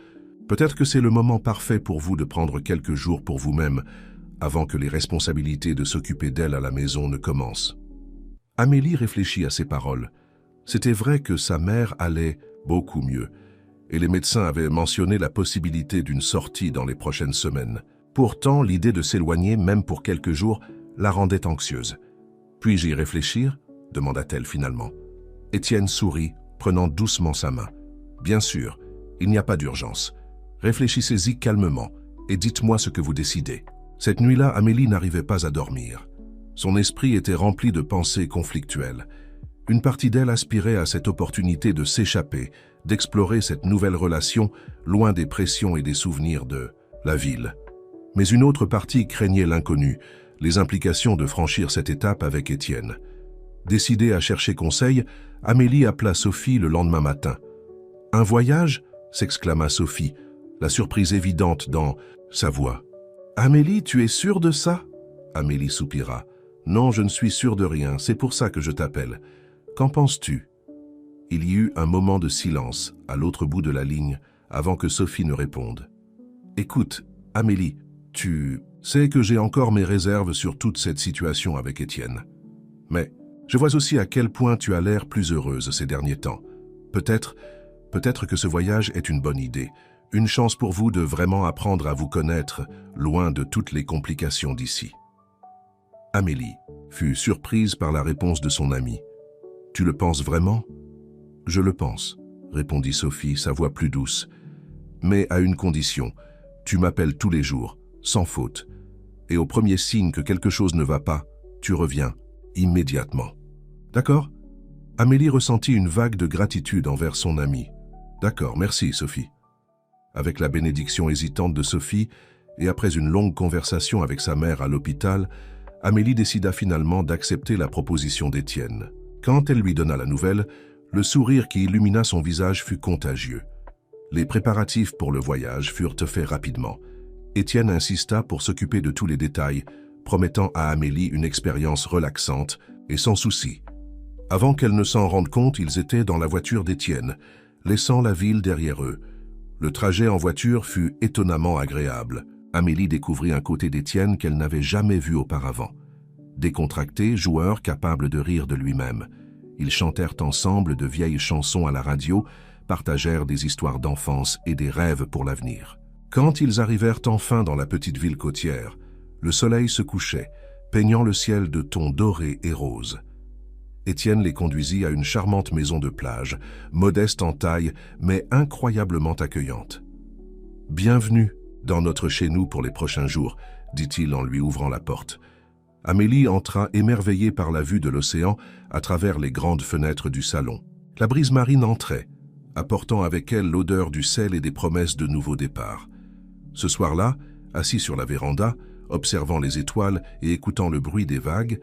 Peut-être que c'est le moment parfait pour vous de prendre quelques jours pour vous-même, avant que les responsabilités de s'occuper d'elle à la maison ne commencent. » Amélie réfléchit à ces paroles. C'était vrai que sa mère allait beaucoup mieux, et les médecins avaient mentionné la possibilité d'une sortie dans les prochaines semaines. Pourtant, l'idée de s'éloigner, même pour quelques jours, la rendait anxieuse. « Puis-je y réfléchir ?» demanda-t-elle finalement. Étienne sourit, prenant doucement sa main. « Bien sûr, il n'y a pas d'urgence. Réfléchissez-y calmement et dites-moi ce que vous décidez. » Cette nuit-là, Amélie n'arrivait pas à dormir. Son esprit était rempli de pensées conflictuelles. Une partie d'elle aspirait à cette opportunité de s'échapper, d'explorer cette nouvelle relation, loin des pressions et des souvenirs de la ville. Mais une autre partie craignait l'inconnu, les implications de franchir cette étape avec Étienne. Décidée à chercher conseil, Amélie appela Sophie le lendemain matin. « Un voyage ?» s'exclama Sophie, la surprise évidente dans sa voix. « Amélie, tu es sûre de ça ?» Amélie soupira. « Non, je ne suis sûre de rien, c'est pour ça que je t'appelle. Qu'en penses-tu » Il y eut un moment de silence, à l'autre bout de la ligne, avant que Sophie ne réponde. « Écoute, Amélie, tu sais que j'ai encore mes réserves sur toute cette situation avec Étienne. Mais je vois aussi à quel point tu as l'air plus heureuse ces derniers temps. Peut-être que ce voyage est une bonne idée. Une chance pour vous de vraiment apprendre à vous connaître, loin de toutes les complications d'ici. » Amélie fut surprise par la réponse de son amie. « Tu le penses vraiment ?»« Je le pense, » répondit Sophie, sa voix plus douce. « Mais à une condition, tu m'appelles tous les jours, sans faute. Et au premier signe que quelque chose ne va pas, tu reviens, immédiatement. D'accord ?» Amélie ressentit une vague de gratitude envers son amie. « D'accord, merci Sophie. » Avec la bénédiction hésitante de Sophie, et après une longue conversation avec sa mère à l'hôpital, Amélie décida finalement d'accepter la proposition d'Étienne. Quand elle lui donna la nouvelle, le sourire qui illumina son visage fut contagieux. Les préparatifs pour le voyage furent faits rapidement. Étienne insista pour s'occuper de tous les détails, promettant à Amélie une expérience relaxante et sans souci. Avant qu'elle ne s'en rende compte, ils étaient dans la voiture d'Étienne, laissant la ville derrière eux. Le trajet en voiture fut étonnamment agréable. Amélie découvrit un côté d'Étienne qu'elle n'avait jamais vu auparavant. Décontracté, joueur, capable de rire de lui-même. Ils chantèrent ensemble de vieilles chansons à la radio, partagèrent des histoires d'enfance et des rêves pour l'avenir. Quand ils arrivèrent enfin dans la petite ville côtière, le soleil se couchait, peignant le ciel de tons dorés et roses. Étienne les conduisit à une charmante maison de plage, modeste en taille, mais incroyablement accueillante. « Bienvenue dans notre chez-nous pour les prochains jours », dit-il en lui ouvrant la porte. Amélie entra émerveillée par la vue de l'océan à travers les grandes fenêtres du salon. La brise marine entrait, apportant avec elle l'odeur du sel et des promesses de nouveaux départs. Ce soir-là, assis sur la véranda, observant les étoiles et écoutant le bruit des vagues,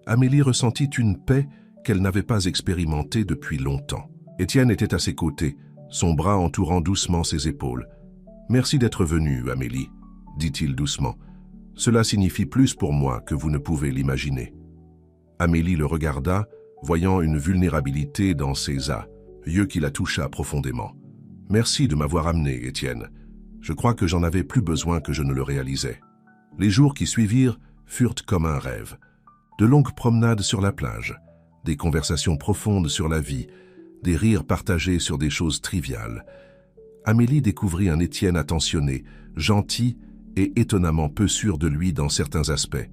Amélie ressentit une paix qu'elle n'avait pas expérimentée depuis longtemps. Étienne était à ses côtés, son bras entourant doucement ses épaules. « Merci d'être venue, Amélie, » dit-il doucement. « Cela signifie plus pour moi que vous ne pouvez l'imaginer. » Amélie le regarda, voyant une vulnérabilité dans ses yeux qui la toucha profondément. « Merci de m'avoir amené, Étienne. Je crois que j'en avais plus besoin que je ne le réalisais. » Les jours qui suivirent furent comme un rêve. De longues promenades sur la plage, des conversations profondes sur la vie, des rires partagés sur des choses triviales. Amélie découvrit un Étienne attentionné, gentil et étonnamment peu sûr de lui dans certains aspects.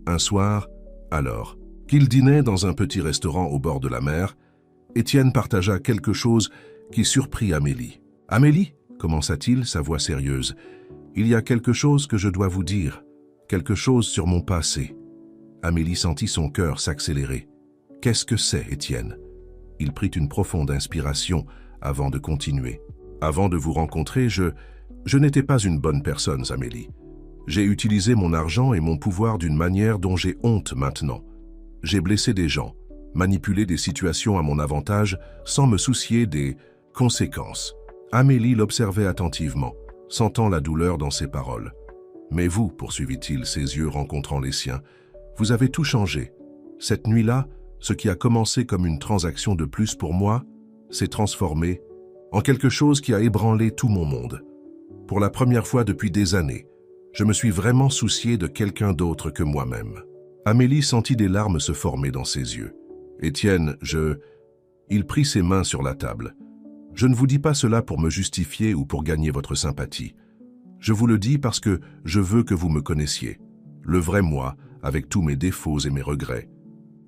Un soir, alors, qu'il dînait dans un petit restaurant au bord de la mer, Étienne partagea quelque chose qui surprit Amélie. « Amélie » commença-t-il, sa voix sérieuse, « il y a quelque chose que je dois vous dire, quelque chose sur mon passé. » Amélie sentit son cœur s'accélérer. « Qu'est-ce que c'est, Étienne ?» Il prit une profonde inspiration avant de continuer. « Avant de vous rencontrer, je n'étais pas une bonne personne, Amélie. J'ai utilisé mon argent et mon pouvoir d'une manière dont j'ai honte maintenant. J'ai blessé des gens, manipulé des situations à mon avantage sans me soucier des conséquences. » Amélie l'observait attentivement, sentant la douleur dans ses paroles. « Mais vous, poursuivit-il, ses yeux rencontrant les siens, vous avez tout changé. Cette nuit-là, ce qui a commencé comme une transaction de plus pour moi, s'est transformé en quelque chose qui a ébranlé tout mon monde. Pour la première fois depuis des années, je me suis vraiment soucié de quelqu'un d'autre que moi-même. » Amélie sentit des larmes se former dans ses yeux. « Étienne, Il prit ses mains sur la table. « Je ne vous dis pas cela pour me justifier ou pour gagner votre sympathie. Je vous le dis parce que je veux que vous me connaissiez, le vrai moi, avec tous mes défauts et mes regrets.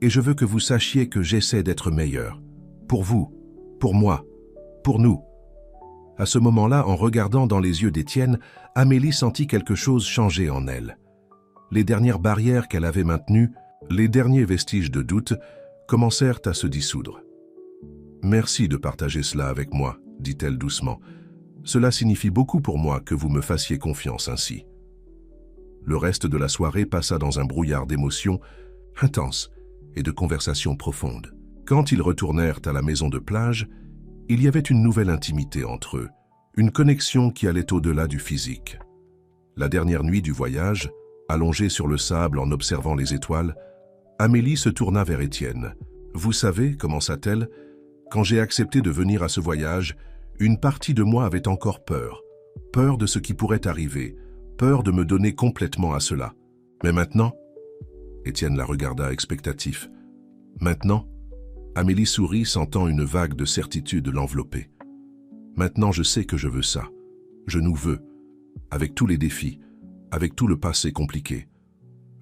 Et je veux que vous sachiez que j'essaie d'être meilleur. Pour vous, pour moi, pour nous. » À ce moment-là, en regardant dans les yeux d'Étienne, Amélie sentit quelque chose changer en elle. Les dernières barrières qu'elle avait maintenues, les derniers vestiges de doute, commencèrent à se dissoudre. « Merci de partager cela avec moi, » dit-elle doucement. « Cela signifie beaucoup pour moi que vous me fassiez confiance ainsi. » Le reste de la soirée passa dans un brouillard d'émotions intenses et de conversations profondes. Quand ils retournèrent à la maison de plage, il y avait une nouvelle intimité entre eux, une connexion qui allait au-delà du physique. La dernière nuit du voyage, allongée sur le sable en observant les étoiles, Amélie se tourna vers Étienne. « Vous savez, commença-t-elle, quand j'ai accepté de venir à ce voyage, une partie de moi avait encore peur. Peur de ce qui pourrait arriver, peur de me donner complètement à cela. Mais maintenant ?» Étienne la regarda expectatif. « Maintenant ?» Amélie sourit, sentant une vague de certitude l'envelopper. « Maintenant, je sais que je veux ça. Je nous veux, avec tous les défis, avec tout le passé compliqué.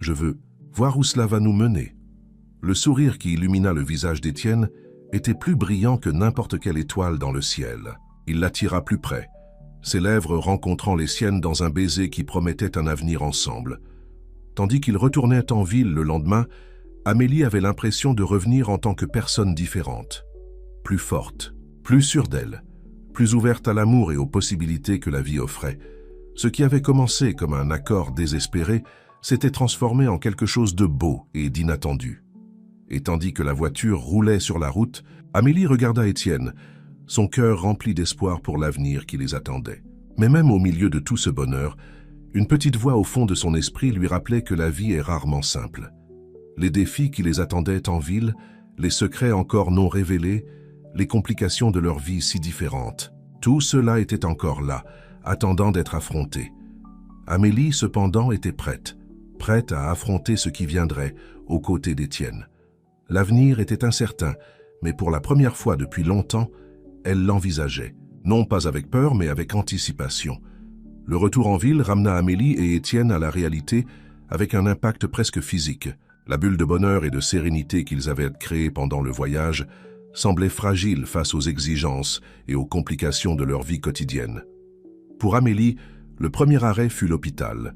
Je veux voir où cela va nous mener. » Le sourire qui illumina le visage d'Étienne était plus brillant que n'importe quelle étoile dans le ciel. Il l'attira plus près, ses lèvres rencontrant les siennes dans un baiser qui promettait un avenir ensemble. Tandis qu'ils retournaient en ville le lendemain, Amélie avait l'impression de revenir en tant que personne différente, plus forte, plus sûre d'elle, plus ouverte à l'amour et aux possibilités que la vie offrait. Ce qui avait commencé comme un accord désespéré s'était transformé en quelque chose de beau et d'inattendu. Et tandis que la voiture roulait sur la route, Amélie regarda Étienne, son cœur rempli d'espoir pour l'avenir qui les attendait. Mais même au milieu de tout ce bonheur, une petite voix au fond de son esprit lui rappelait que la vie est rarement simple. Les défis qui les attendaient en ville, les secrets encore non révélés, les complications de leur vie si différentes. Tout cela était encore là, attendant d'être affronté. Amélie, cependant, était prête à affronter ce qui viendrait, aux côtés d'Étienne. L'avenir était incertain, mais pour la première fois depuis longtemps, elle l'envisageait, non pas avec peur, mais avec anticipation. Le retour en ville ramena Amélie et Étienne à la réalité avec un impact presque physique. La bulle de bonheur et de sérénité qu'ils avaient créée pendant le voyage semblait fragile face aux exigences et aux complications de leur vie quotidienne. Pour Amélie, le premier arrêt fut l'hôpital.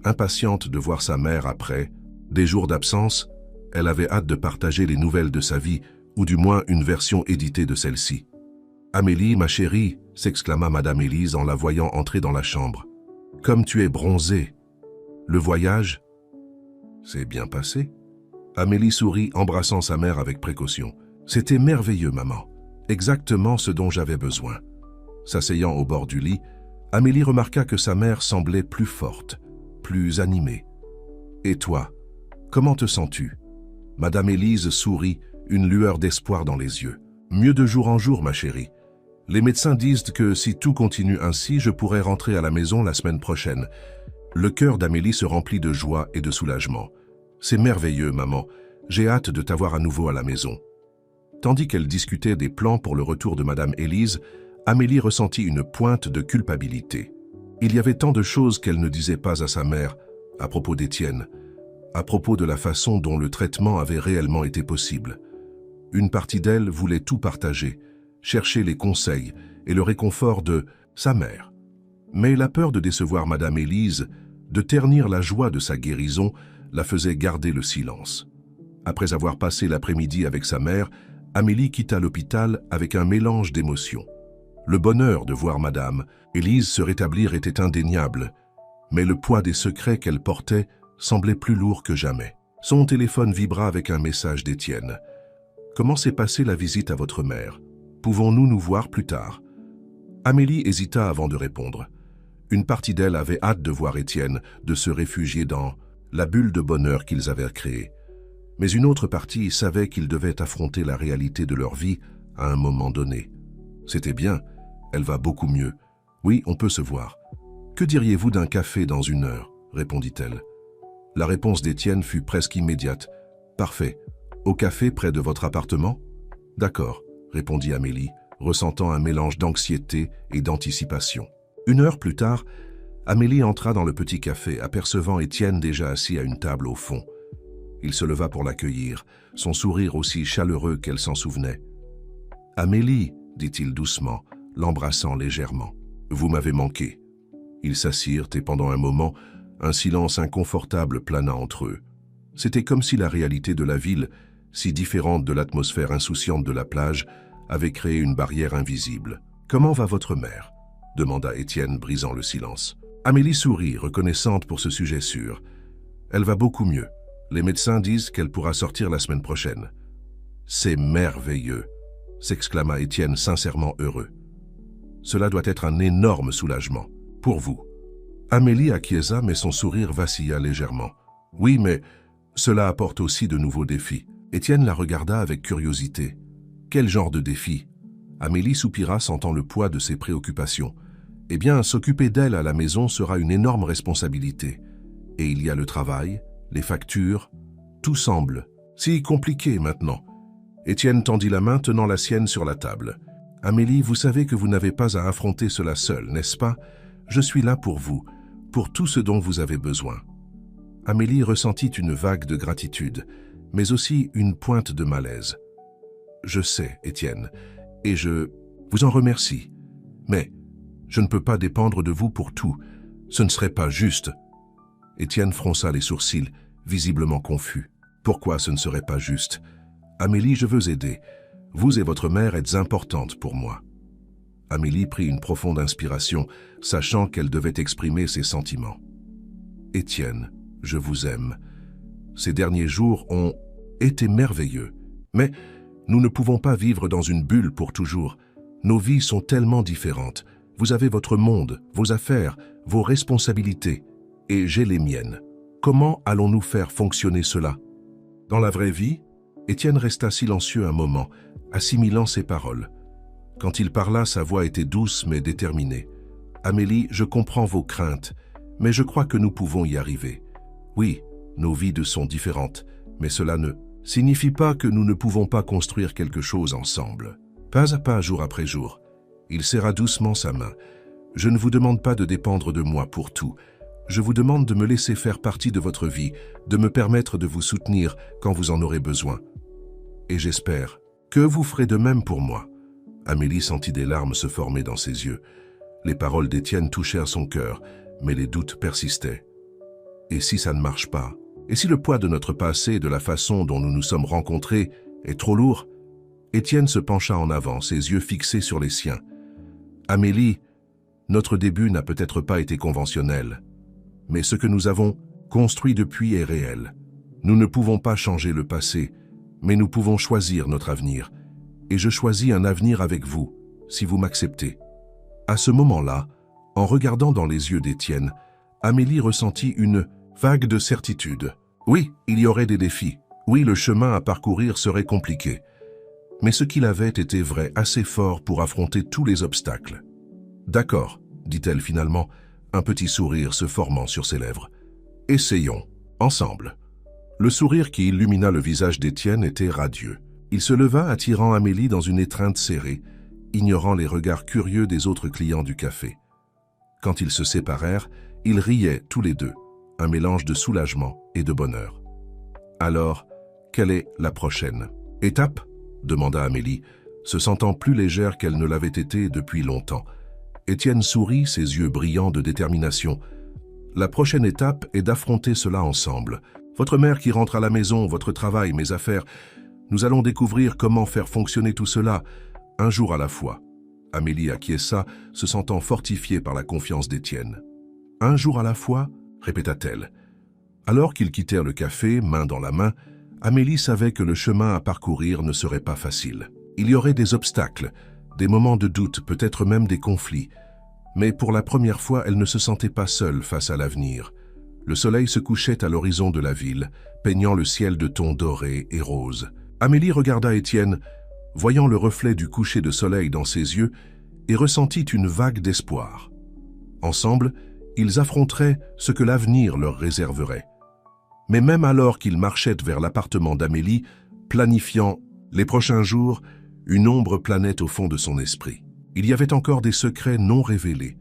Impatiente de voir sa mère après des jours d'absence, elle avait hâte de partager les nouvelles de sa vie, ou du moins une version éditée de celle-ci. « Amélie, ma chérie !» s'exclama Madame Élise en la voyant entrer dans la chambre. « Comme tu es bronzée !» « Le voyage ?» « C'est bien passé ?» Amélie sourit, embrassant sa mère avec précaution. « C'était merveilleux, maman. Exactement ce dont j'avais besoin. » S'asseyant au bord du lit, Amélie remarqua que sa mère semblait plus forte, plus animée. « Et toi, comment te sens-tu » Madame Élise sourit, une lueur d'espoir dans les yeux. « Mieux de jour en jour, ma chérie. Les médecins disent que si tout continue ainsi, je pourrai rentrer à la maison la semaine prochaine. » Le cœur d'Amélie se remplit de joie et de soulagement. « C'est merveilleux, maman. J'ai hâte de t'avoir à nouveau à la maison. » Tandis qu'elle discutait des plans pour le retour de Madame Élise, Amélie ressentit une pointe de culpabilité. Il y avait tant de choses qu'elle ne disait pas à sa mère, à propos d'Étienne, à propos de la façon dont le traitement avait réellement été possible. Une partie d'elle voulait tout partager, chercher les conseils et le réconfort de sa mère. Mais la peur de décevoir Madame Élise, de ternir la joie de sa guérison, la faisait garder le silence. Après avoir passé l'après-midi avec sa mère, Amélie quitta l'hôpital avec un mélange d'émotions. Le bonheur de voir Madame Élise se rétablir était indéniable, mais le poids des secrets qu'elle portait semblait plus lourd que jamais. Son téléphone vibra avec un message d'Étienne. « Comment s'est passée la visite à votre mère? Pouvons-nous nous voir plus tard ?» Amélie hésita avant de répondre. Une partie d'elle avait hâte de voir Étienne, de se réfugier dans la bulle de bonheur qu'ils avaient créée. Mais une autre partie savait qu'ils devaient affronter la réalité de leur vie à un moment donné. « C'était bien, elle va beaucoup mieux. Oui, on peut se voir. Que diriez-vous d'un café dans 1 heure ?» répondit-elle. La réponse d'Étienne fut presque immédiate. « Parfait. Au café près de votre appartement ?»« D'accord, » répondit Amélie, ressentant un mélange d'anxiété et d'anticipation. 1 heure plus tard, Amélie entra dans le petit café, apercevant Étienne déjà assis à une table au fond. Il se leva pour l'accueillir, son sourire aussi chaleureux qu'elle s'en souvenait. « Amélie, » dit-il doucement, l'embrassant légèrement, « vous m'avez manqué. » Ils s'assirent et pendant un moment, un silence inconfortable plana entre eux. C'était comme si la réalité de la ville, si différente de l'atmosphère insouciante de la plage, avait créé une barrière invisible. « Comment va votre mère ?» demanda Étienne, brisant le silence. Amélie sourit, reconnaissante pour ce sujet sûr. « Elle va beaucoup mieux. Les médecins disent qu'elle pourra sortir la semaine prochaine. »« C'est merveilleux !» s'exclama Étienne, sincèrement heureux. « Cela doit être un énorme soulagement. Pour vous. » Amélie acquiesça, mais son sourire vacilla légèrement. « Oui, mais cela apporte aussi de nouveaux défis. » Étienne la regarda avec curiosité. « Quel genre de défis ?» Amélie soupira, sentant le poids de ses préoccupations. « Eh bien, s'occuper d'elle à la maison sera une énorme responsabilité. Et il y a le travail, les factures, tout semble si compliqué maintenant. » Étienne tendit la main, tenant la sienne sur la table. « Amélie, vous savez que vous n'avez pas à affronter cela seule, n'est-ce pas? Je suis là pour vous, pour tout ce dont vous avez besoin. » Amélie ressentit une vague de gratitude, mais aussi une pointe de malaise. « Je sais, Étienne, et je vous en remercie. Mais je ne peux pas dépendre de vous pour tout. Ce ne serait pas juste. » Étienne fronça les sourcils, visiblement confus. « Pourquoi ce ne serait pas juste? Amélie, je veux aider. Vous et votre mère êtes importantes pour moi. » Amélie prit une profonde inspiration, sachant qu'elle devait exprimer ses sentiments. « Étienne, je vous aime. Ces derniers jours ont été merveilleux. Mais nous ne pouvons pas vivre dans une bulle pour toujours, Nos vies sont tellement différentes. Vous avez votre monde, vos affaires, vos responsabilités, et j'ai les miennes. Comment allons-nous faire fonctionner cela? Dans la vraie vie, Étienne resta silencieux un moment, assimilant ses paroles. Quand il parla, sa voix était douce mais déterminée. « Amélie, je comprends vos craintes, mais je crois que nous pouvons y arriver. Oui, nos vies sont différentes, mais cela ne signifie pas que nous ne pouvons pas construire quelque chose ensemble. » Pas à pas, jour après jour, il serra doucement sa main. « Je ne vous demande pas de dépendre de moi pour tout. Je vous demande de me laisser faire partie de votre vie, de me permettre de vous soutenir quand vous en aurez besoin. Et j'espère que vous ferez de même pour moi. » Amélie sentit des larmes se former dans ses yeux. Les paroles d'Étienne touchèrent son cœur, mais les doutes persistaient. Et si ça ne marche pas? Et si le poids de notre passé et de la façon dont nous nous sommes rencontrés est trop lourd? Étienne se pencha en avant, ses yeux fixés sur les siens. « Amélie, notre début n'a peut-être pas été conventionnel, mais ce que nous avons construit depuis est réel. Nous ne pouvons pas changer le passé, mais nous pouvons choisir notre avenir. Et je choisis un avenir avec vous, si vous m'acceptez. » À ce moment-là, en regardant dans les yeux d'Étienne, Amélie ressentit une vague de certitude. Oui, il y aurait des défis. Oui, le chemin à parcourir serait compliqué. Mais ce qu'il avait était vrai, assez fort pour affronter tous les obstacles. « D'accord, » dit-elle finalement, un petit sourire se formant sur ses lèvres. « Essayons, ensemble. » Le sourire qui illumina le visage d'Étienne était radieux. Il se leva, attirant Amélie dans une étreinte serrée, ignorant les regards curieux des autres clients du café. Quand ils se séparèrent, ils riaient tous les deux, un mélange de soulagement et de bonheur. « Alors, quelle est la prochaine étape ?» demanda Amélie, se sentant plus légère qu'elle ne l'avait été depuis longtemps. Étienne sourit, ses yeux brillants de détermination. « La prochaine étape est d'affronter cela ensemble. Votre mère qui rentre à la maison, votre travail, mes affaires. Nous allons découvrir comment faire fonctionner tout cela, un jour à la fois. » Amélie acquiesça, se sentant fortifiée par la confiance d'Étienne. « Un jour à la fois ?» répéta-t-elle. Alors qu'ils quittèrent le café, main dans la main, Amélie savait que le chemin à parcourir ne serait pas facile. Il y aurait des obstacles, des moments de doute, peut-être même des conflits. Mais pour la première fois, elle ne se sentait pas seule face à l'avenir. Le soleil se couchait à l'horizon de la ville, peignant le ciel de tons dorés et roses. Amélie regarda Étienne, voyant le reflet du coucher de soleil dans ses yeux, et ressentit une vague d'espoir. Ensemble, ils affronteraient ce que l'avenir leur réserverait. Mais même alors qu'ils marchaient vers l'appartement d'Amélie, planifiant les prochains jours, une ombre planait au fond de son esprit. Il y avait encore des secrets non révélés,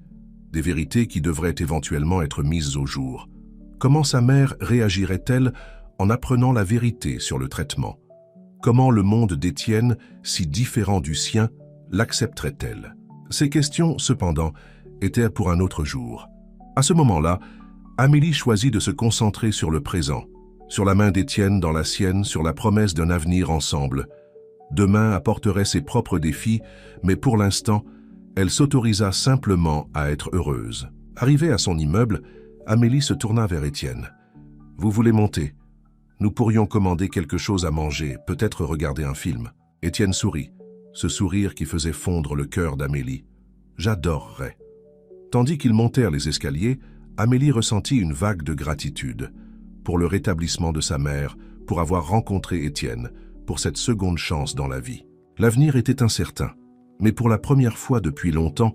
des vérités qui devraient éventuellement être mises au jour. Comment sa mère réagirait-elle en apprenant la vérité sur le traitement? Comment le monde d'Étienne, si différent du sien, l'accepterait-elle? Ces questions, cependant, étaient pour un autre jour. À ce moment-là, Amélie choisit de se concentrer sur le présent, sur la main d'Étienne dans la sienne, sur la promesse d'un avenir ensemble. Demain apporterait ses propres défis, mais pour l'instant, elle s'autorisa simplement à être heureuse. Arrivée à son immeuble, Amélie se tourna vers Étienne. « Vous voulez monter? Nous pourrions commander quelque chose à manger, peut-être regarder un film. » Étienne sourit, ce sourire qui faisait fondre le cœur d'Amélie. « J'adorerais. » Tandis qu'ils montèrent les escaliers, Amélie ressentit une vague de gratitude pour le rétablissement de sa mère, pour avoir rencontré Étienne, pour cette seconde chance dans la vie. L'avenir était incertain, mais pour la première fois depuis longtemps,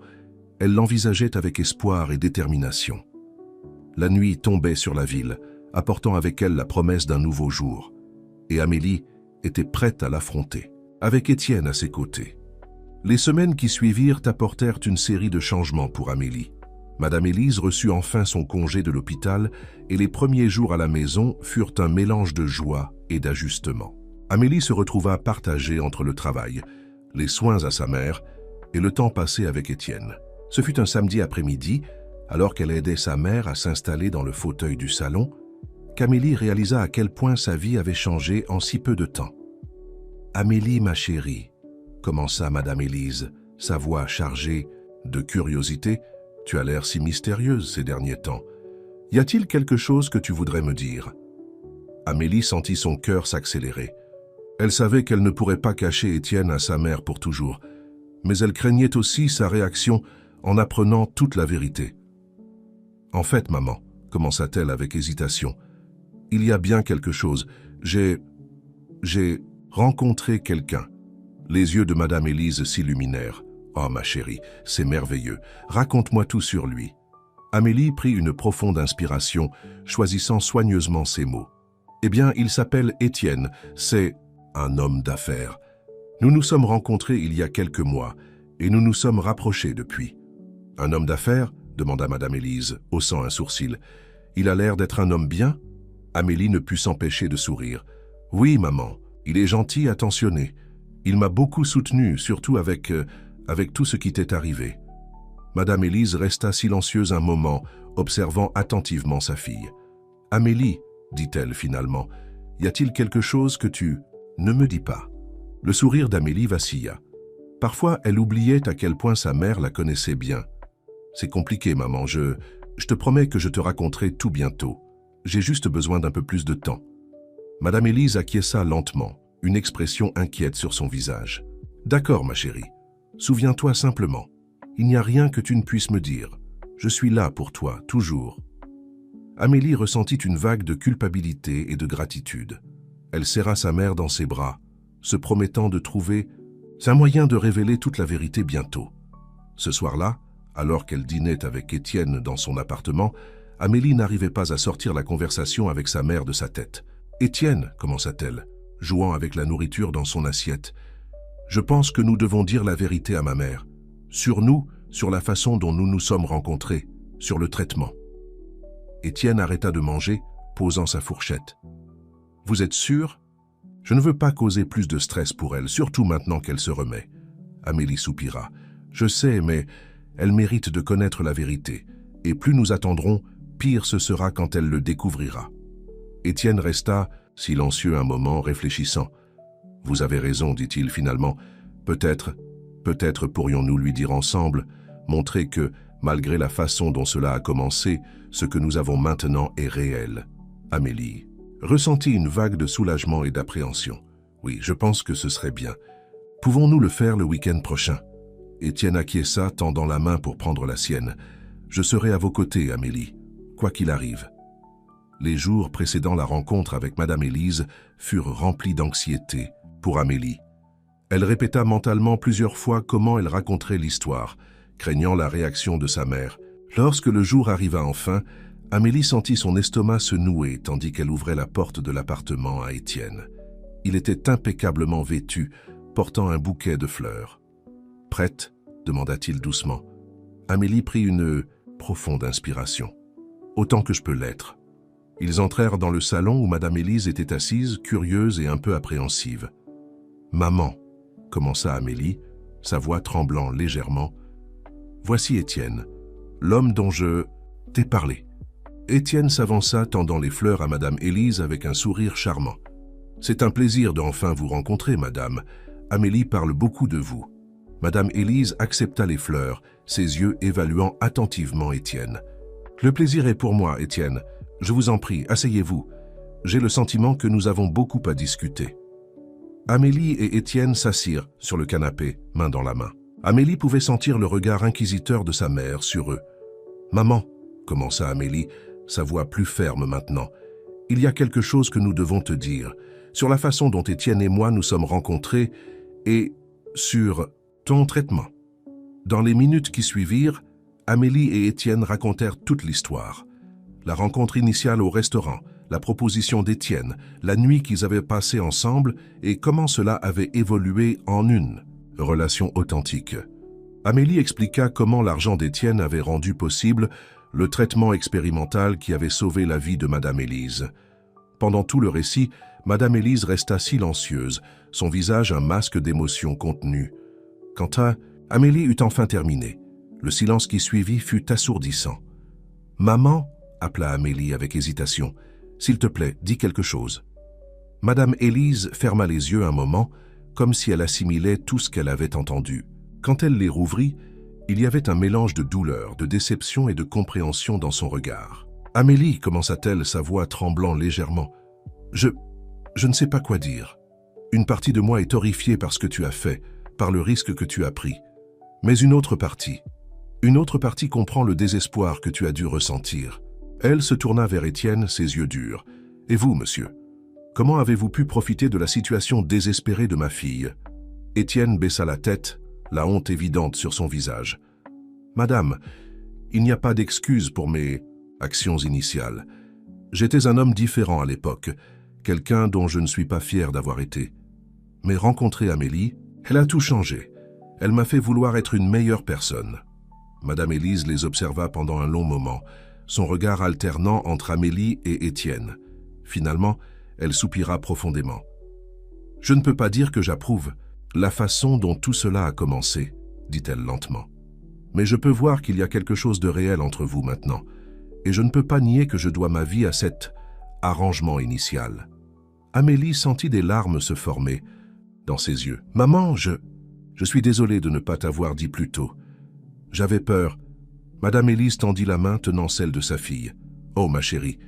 elle l'envisageait avec espoir et détermination. La nuit tombait sur la ville, apportant avec elle la promesse d'un nouveau jour, et Amélie était prête à l'affronter, avec Étienne à ses côtés. Les semaines qui suivirent apportèrent une série de changements pour Amélie. Madame Élise reçut enfin son congé de l'hôpital et les premiers jours à la maison furent un mélange de joie et d'ajustement. Amélie se retrouva partagée entre le travail, les soins à sa mère et le temps passé avec Étienne. Ce fut un samedi après-midi, alors qu'elle aidait sa mère à s'installer dans le fauteuil du salon, qu'Amélie réalisa à quel point sa vie avait changé en si peu de temps. « Amélie, ma chérie », commença Madame Élise, sa voix chargée de curiosité, « tu as l'air si mystérieuse ces derniers temps. Y a-t-il quelque chose que tu voudrais me dire ?» Amélie sentit son cœur s'accélérer. Elle savait qu'elle ne pourrait pas cacher Étienne à sa mère pour toujours, mais elle craignait aussi sa réaction en apprenant toute la vérité. « En fait, maman, commença-t-elle avec hésitation, il y a bien quelque chose. J'ai rencontré quelqu'un. » Les yeux de Madame Élise s'illuminèrent. « Oh, ma chérie, c'est merveilleux. Raconte-moi tout sur lui. » Amélie prit une profonde inspiration, choisissant soigneusement ses mots. « Eh bien, il s'appelle Étienne. C'est un homme d'affaires. Nous nous sommes rencontrés il y a quelques mois et nous nous sommes rapprochés depuis. »« Un homme d'affaires ?» demanda Madame Élise, haussant un sourcil. « Il a l'air d'être un homme bien ?» Amélie ne put s'empêcher de sourire. « Oui, maman, il est gentil, attentionné. Il m'a beaucoup soutenu, surtout avec tout ce qui t'est arrivé. » Madame Élise resta silencieuse un moment, observant attentivement sa fille. « Amélie, dit-elle finalement, y a-t-il quelque chose que tu ne me dis pas ?» Le sourire d'Amélie vacilla. Parfois, elle oubliait à quel point sa mère la connaissait bien. « C'est compliqué, maman, je te promets que je te raconterai tout bientôt. J'ai juste besoin d'un peu plus de temps. » Madame Élise acquiesça lentement, une expression inquiète sur son visage. « D'accord, ma chérie. Souviens-toi simplement. Il n'y a rien que tu ne puisses me dire. Je suis là pour toi, toujours. » Amélie ressentit une vague de culpabilité et de gratitude. Elle serra sa mère dans ses bras, se promettant de trouver un moyen de révéler toute la vérité bientôt. Ce soir-là, alors qu'elle dînait avec Étienne dans son appartement, Amélie n'arrivait pas à sortir la conversation avec sa mère de sa tête. « Étienne, commença-t-elle, jouant avec la nourriture dans son assiette, je pense que nous devons dire la vérité à ma mère. Sur nous, sur la façon dont nous nous sommes rencontrés, sur le traitement. » Étienne arrêta de manger, posant sa fourchette. « Vous êtes sûr ? Je ne veux pas causer plus de stress pour elle, surtout maintenant qu'elle se remet. » Amélie soupira. « Je sais, mais elle mérite de connaître la vérité, et plus nous attendrons, pire ce sera quand elle le découvrira. » Étienne resta silencieux un moment, réfléchissant. « Vous avez raison, dit-il finalement. Peut-être pourrions-nous lui dire ensemble, montrer que, malgré la façon dont cela a commencé, ce que nous avons maintenant est réel. » Amélie ressentit une vague de soulagement et d'appréhension. « Oui, je pense que ce serait bien. Pouvons-nous le faire le week-end prochain ?» Étienne acquiesça, tendant la main pour prendre la sienne. « Je serai à vos côtés, Amélie, quoi qu'il arrive. » Les jours précédant la rencontre avec Madame Élise furent remplis d'anxiété pour Amélie. Elle répéta mentalement plusieurs fois comment elle raconterait l'histoire, craignant la réaction de sa mère. Lorsque le jour arriva enfin, Amélie sentit son estomac se nouer tandis qu'elle ouvrait la porte de l'appartement à Étienne. Il était impeccablement vêtu, portant un bouquet de fleurs. « Prête ?» demanda-t-il doucement. Amélie prit une profonde inspiration. « Autant que je peux l'être. » Ils entrèrent dans le salon où Madame Élise était assise, curieuse et un peu appréhensive. « Maman » commença Amélie, sa voix tremblant légèrement. « Voici Étienne, l'homme dont je t'ai parlé. » Étienne s'avança, tendant les fleurs à Madame Élise avec un sourire charmant. « C'est un plaisir d'enfin vous rencontrer, madame. Amélie parle beaucoup de vous. » Madame Élise accepta les fleurs, ses yeux évaluant attentivement Étienne. « Le plaisir est pour moi, Étienne. Je vous en prie, asseyez-vous. J'ai le sentiment que nous avons beaucoup à discuter. » Amélie et Étienne s'assirent sur le canapé, main dans la main. Amélie pouvait sentir le regard inquisiteur de sa mère sur eux. « Maman, » commença Amélie, sa voix plus ferme maintenant, « il y a quelque chose que nous devons te dire, sur la façon dont Étienne et moi nous sommes rencontrés et sur ton traitement. » Dans les minutes qui suivirent, Amélie et Étienne racontèrent toute l'histoire. La rencontre initiale au restaurant, la proposition d'Étienne, la nuit qu'ils avaient passée ensemble et comment cela avait évolué en une relation authentique. Amélie expliqua comment l'argent d'Étienne avait rendu possible le traitement expérimental qui avait sauvé la vie de Madame Élise. Pendant tout le récit, Madame Élise resta silencieuse, son visage un masque d'émotion contenue. Quand Amélie eut enfin terminé, le silence qui suivit fut assourdissant. « Maman » appela Amélie avec hésitation. « S'il te plaît, dis quelque chose. » Madame Élise ferma les yeux un moment, comme si elle assimilait tout ce qu'elle avait entendu. Quand elle les rouvrit, il y avait un mélange de douleur, de déception et de compréhension dans son regard. « Amélie, commença-t-elle, sa voix tremblant légèrement, « je ne sais pas quoi dire. Une partie de moi est horrifiée par ce que tu as fait, par le risque que tu as pris. Mais une autre partie comprend le désespoir que tu as dû ressentir. Elle se tourna vers Étienne, ses yeux durs. « Et vous, monsieur, comment avez-vous pu profiter de la situation désespérée de ma fille ?» Étienne baissa la tête, la honte évidente sur son visage. « Madame, il n'y a pas d'excuse pour mes actions initiales. J'étais un homme différent à l'époque, quelqu'un dont je ne suis pas fier d'avoir été. Mais rencontrer Amélie, elle a tout changé. Elle m'a fait vouloir être une meilleure personne. » Madame Élise les observa pendant un long moment, son regard alternant entre Amélie et Étienne. Finalement, elle soupira profondément. « Je ne peux pas dire que j'approuve la façon dont tout cela a commencé, » dit-elle lentement. « Mais je peux voir qu'il y a quelque chose de réel entre vous maintenant, et je ne peux pas nier que je dois ma vie à cet arrangement initial. » Amélie sentit des larmes se former dans ses yeux. « Maman, je suis désolée de ne pas t'avoir dit plus tôt. J'avais peur. » Madame Élise tendit la main tenant celle de sa fille. « Oh, ma chérie,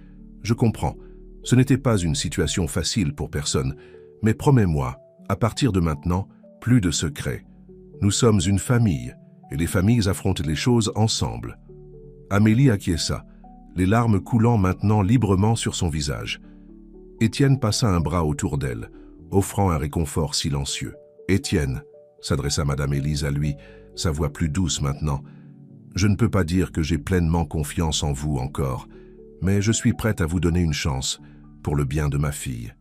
je comprends. Ce n'était pas une situation facile pour personne, mais promets-moi, à partir de maintenant, plus de secrets. Nous sommes une famille, et les familles affrontent les choses ensemble. » Amélie acquiesça, les larmes coulant maintenant librement sur son visage. Étienne passa un bras autour d'elle, offrant un réconfort silencieux. « Étienne, » s'adressa Madame Élise à lui, sa voix plus douce maintenant, « je ne peux pas dire que j'ai pleinement confiance en vous encore, mais je suis prête à vous donner une chance pour le bien de ma fille.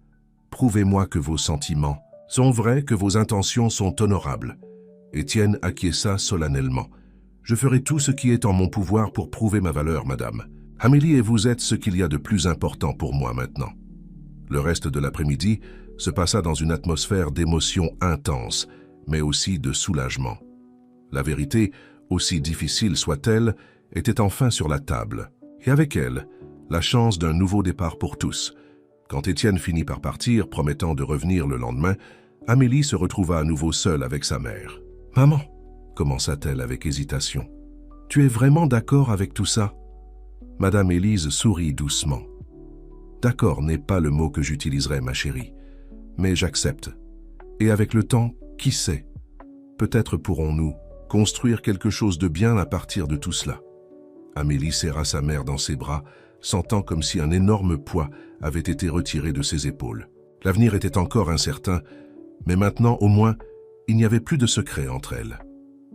Prouvez-moi que vos sentiments sont vrais, que vos intentions sont honorables. » Étienne acquiesça solennellement. « Je ferai tout ce qui est en mon pouvoir pour prouver ma valeur, madame. Amélie et vous êtes ce qu'il y a de plus important pour moi maintenant. » Le reste de l'après-midi se passa dans une atmosphère d'émotion intense, mais aussi de soulagement. La vérité, aussi difficile soit-elle, était enfin sur la table, et avec elle, la chance d'un nouveau départ pour tous. Quand Étienne finit par partir, promettant de revenir le lendemain, Amélie se retrouva à nouveau seule avec sa mère. « Maman, » commença-t-elle avec hésitation, « tu es vraiment d'accord avec tout ça ?» Madame Élise sourit doucement. « D'accord n'est pas le mot que j'utiliserai, ma chérie, mais j'accepte. Et avec le temps, qui sait, peut-être pourrons-nous construire quelque chose de bien à partir de tout cela. » Amélie serra sa mère dans ses bras, sentant comme si un énorme poids avait été retiré de ses épaules. L'avenir était encore incertain, mais maintenant, au moins, il n'y avait plus de secret entre elles.